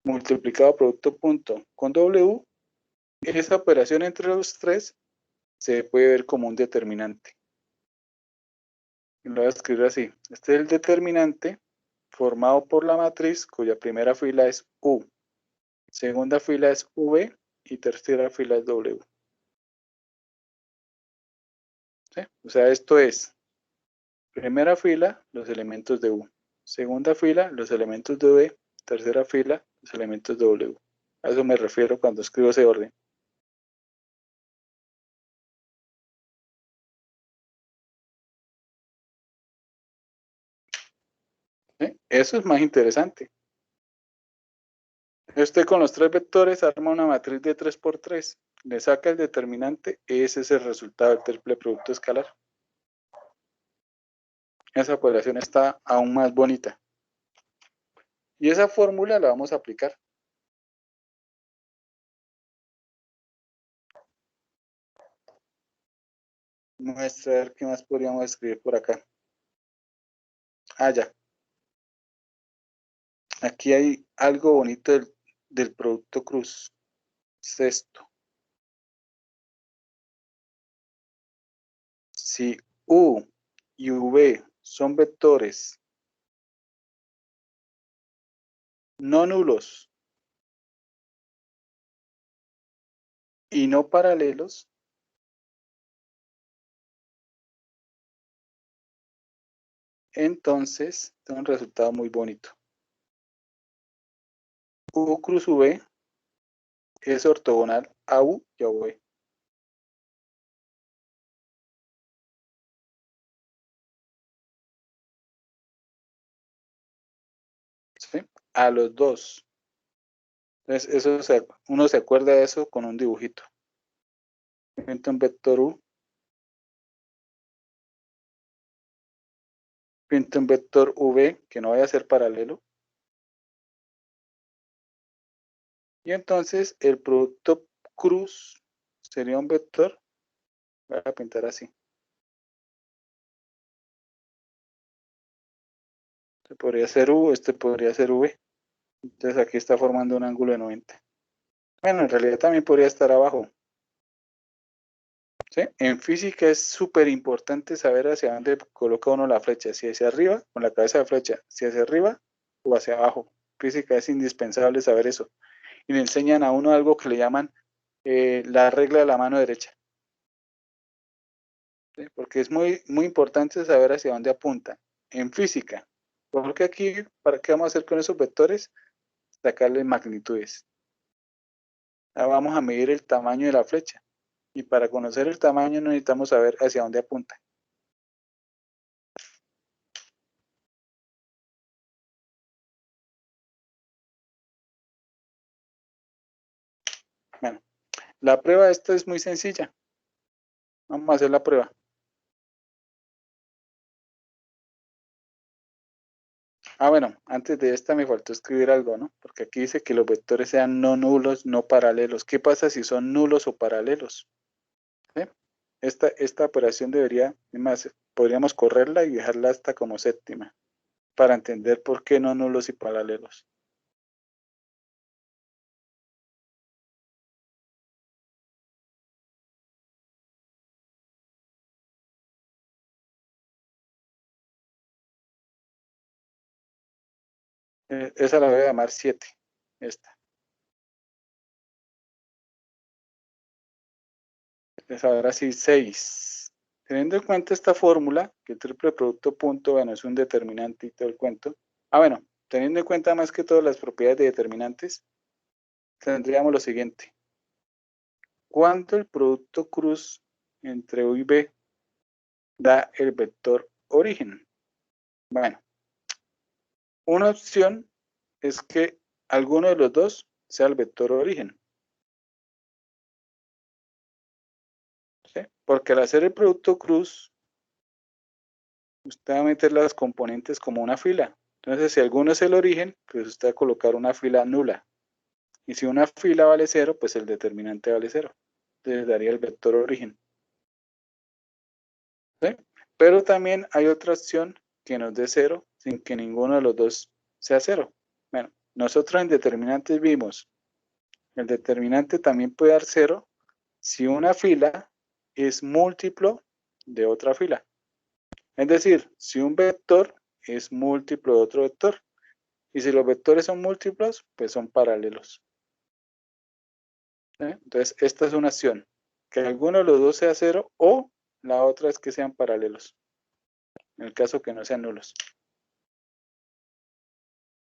multiplicado producto punto con W, esa operación entre los tres se puede ver como un determinante. Y lo voy a escribir así. Este es el determinante formado por la matriz cuya primera fila es U, segunda fila es V y tercera fila es W. ¿Sí? O sea, esto es primera fila, los elementos de U. Segunda fila, los elementos de V. Tercera fila, los elementos de W. A eso me refiero cuando escribo ese orden. ¿Sí? Eso es más interesante. Usted con los tres vectores arma una matriz de 3×3. Le saca el determinante. Ese es el resultado del triple producto escalar. Esa operación está aún más bonita. Y esa fórmula la vamos a aplicar. Vamos a ver qué más podríamos escribir por acá. Ah, ya. Aquí hay algo bonito del producto cruz. Es esto. Si U y V son vectores no nulos y no paralelos, entonces da un resultado muy bonito. U cruz V es ortogonal a U y a V. ¿Sí? A los dos. Entonces, uno se acuerda de eso con un dibujito. Pinto un vector U. Pinto un vector V que no vaya a ser paralelo. Y entonces el producto cruz sería un vector. Voy a pintar así. Este podría ser U, este podría ser V. Entonces aquí está formando un ángulo de 90. Bueno, en realidad también podría estar abajo. ¿Sí? En física es súper importante saber hacia dónde coloca uno la flecha. Si hacia arriba, con la cabeza de flecha. Si hacia arriba o hacia abajo. Física es indispensable saber eso. Y le enseñan a uno algo que le llaman la regla de la mano derecha. ¿Sí? Porque es muy, muy importante saber hacia dónde apunta. En física. Porque aquí, ¿para qué vamos a hacer con esos vectores? Sacarle magnitudes. Ahora vamos a medir el tamaño de la flecha. Y para conocer el tamaño necesitamos saber hacia dónde apunta. Bueno, la prueba de esto es muy sencilla. Vamos a hacer la prueba. Ah, bueno, antes de esta me faltó escribir algo, ¿no? Porque aquí dice que los vectores sean no nulos, no paralelos. ¿Qué pasa si son nulos o paralelos? ¿Sí? Esta operación debería, además, podríamos correrla y dejarla hasta como séptima, para entender por qué no nulos y paralelos. Esa la voy a llamar 7, esta. Es ahora sí 6. Teniendo en cuenta esta fórmula, que el triple producto punto, bueno, es un determinante y todo el cuento. Ah, bueno, teniendo en cuenta más que todas las propiedades de determinantes, tendríamos lo siguiente. ¿Cuándo el producto cruz entre U y B da el vector origen? Bueno, una opción es que alguno de los dos sea el vector origen. Porque al hacer el producto cruz, usted va a meter las componentes como una fila. Entonces, si alguno es el origen, pues usted va a colocar una fila nula. Y si una fila vale 0, pues el determinante vale 0. Entonces daría el vector origen. ¿Sí? Pero también hay otra opción que nos dé 0 sin que ninguno de los dos sea 0. Bueno, nosotros en determinantes vimos, el determinante también puede dar 0 si una fila es múltiplo de otra fila. Es decir, si un vector es múltiplo de otro vector. Y si los vectores son múltiplos, pues son paralelos. ¿Sí? Entonces, esta es una acción. Que alguno de los dos sea 0 o la otra es que sean paralelos. En el caso que no sean nulos.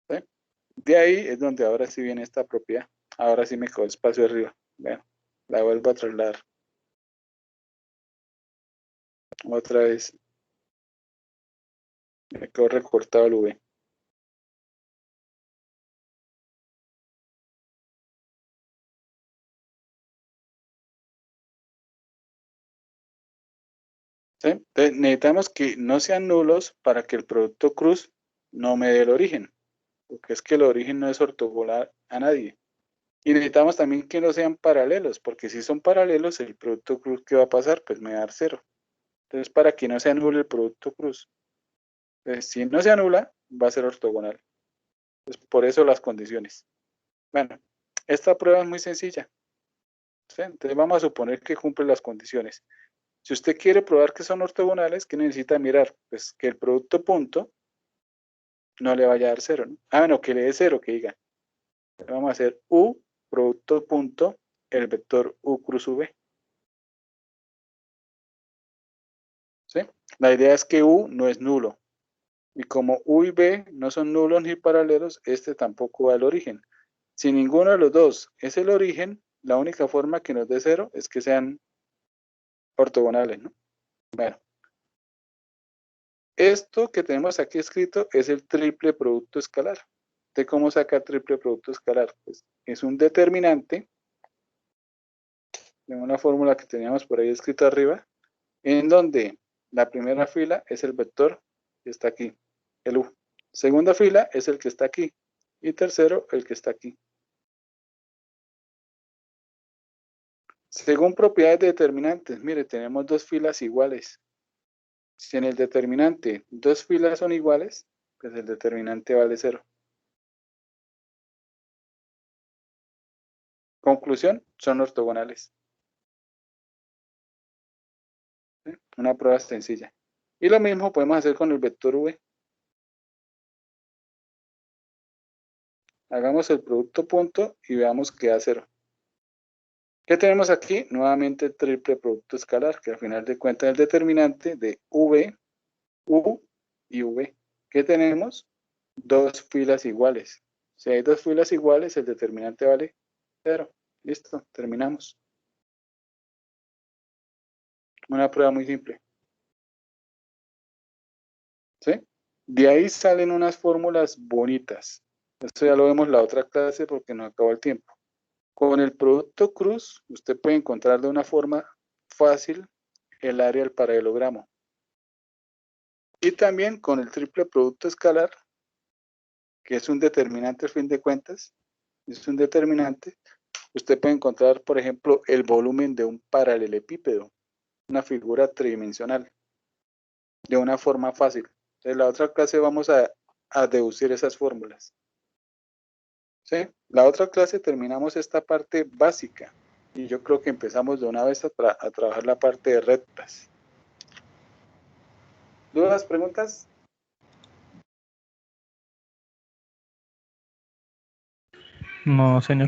¿Sí? De ahí es donde ahora sí viene esta propiedad. Ahora sí me quedó espacio arriba. Bueno, la vuelvo a trasladar. Otra vez. Me quedó recortado el V. ¿Sí? Entonces, necesitamos que no sean nulos para que el producto cruz no me dé el origen. Porque es que el origen no es ortogonal a nadie. Y necesitamos también que no sean paralelos, porque si son paralelos, el producto cruz, ¿qué va a pasar? Pues me va a dar 0. Entonces, para que no se anule el producto cruz. Entonces, si no se anula, va a ser ortogonal. Entonces, por eso las condiciones. Bueno, esta prueba es muy sencilla. ¿Sí? Entonces, vamos a suponer que cumple las condiciones. Si usted quiere probar que son ortogonales, ¿qué necesita mirar? Pues que el producto punto no le vaya a dar 0, ¿no? Ah, bueno, que le dé 0, que diga. Vamos a hacer U, producto punto, el vector U cruz V. ¿Sí? La idea es que U no es nulo. Y como U y B no son nulos ni paralelos, este tampoco va al origen. Si ninguno de los dos es el origen, la única forma que nos dé 0 es que sean ortogonales, ¿no? Bueno, esto que tenemos aquí escrito es el triple producto escalar. ¿De cómo sacar triple producto escalar? Pues es un determinante de una fórmula que teníamos por ahí escrita arriba, en donde la primera fila es el vector que está aquí, el U. Segunda fila es el que está aquí. Y tercero, el que está aquí. Según propiedades de determinantes, mire, tenemos dos filas iguales. Si en el determinante dos filas son iguales, pues el determinante vale 0. Conclusión, son ortogonales. ¿Sí? Una prueba sencilla. Y lo mismo podemos hacer con el vector V. Hagamos el producto punto y veamos que da 0. ¿Qué tenemos aquí? Nuevamente el triple producto escalar, que al final de cuentas es el determinante de V, U y V. ¿Qué tenemos? Dos filas iguales. Si hay dos filas iguales, el determinante vale 0. Listo, terminamos. Una prueba muy simple. ¿Sí? De ahí salen unas fórmulas bonitas. Esto ya lo vemos en la otra clase porque nos acabó el tiempo. Con el producto cruz, usted puede encontrar de una forma fácil el área del paralelogramo. Y también con el triple producto escalar, que es un determinante al fin de cuentas, es un determinante, usted puede encontrar, por ejemplo, el volumen de un paralelepípedo, una figura tridimensional, de una forma fácil. En la otra clase vamos a deducir esas fórmulas. ¿Sí? La otra clase terminamos esta parte básica y yo creo que empezamos de una vez a trabajar la parte de rectas. ¿Dudas, preguntas? No, señor.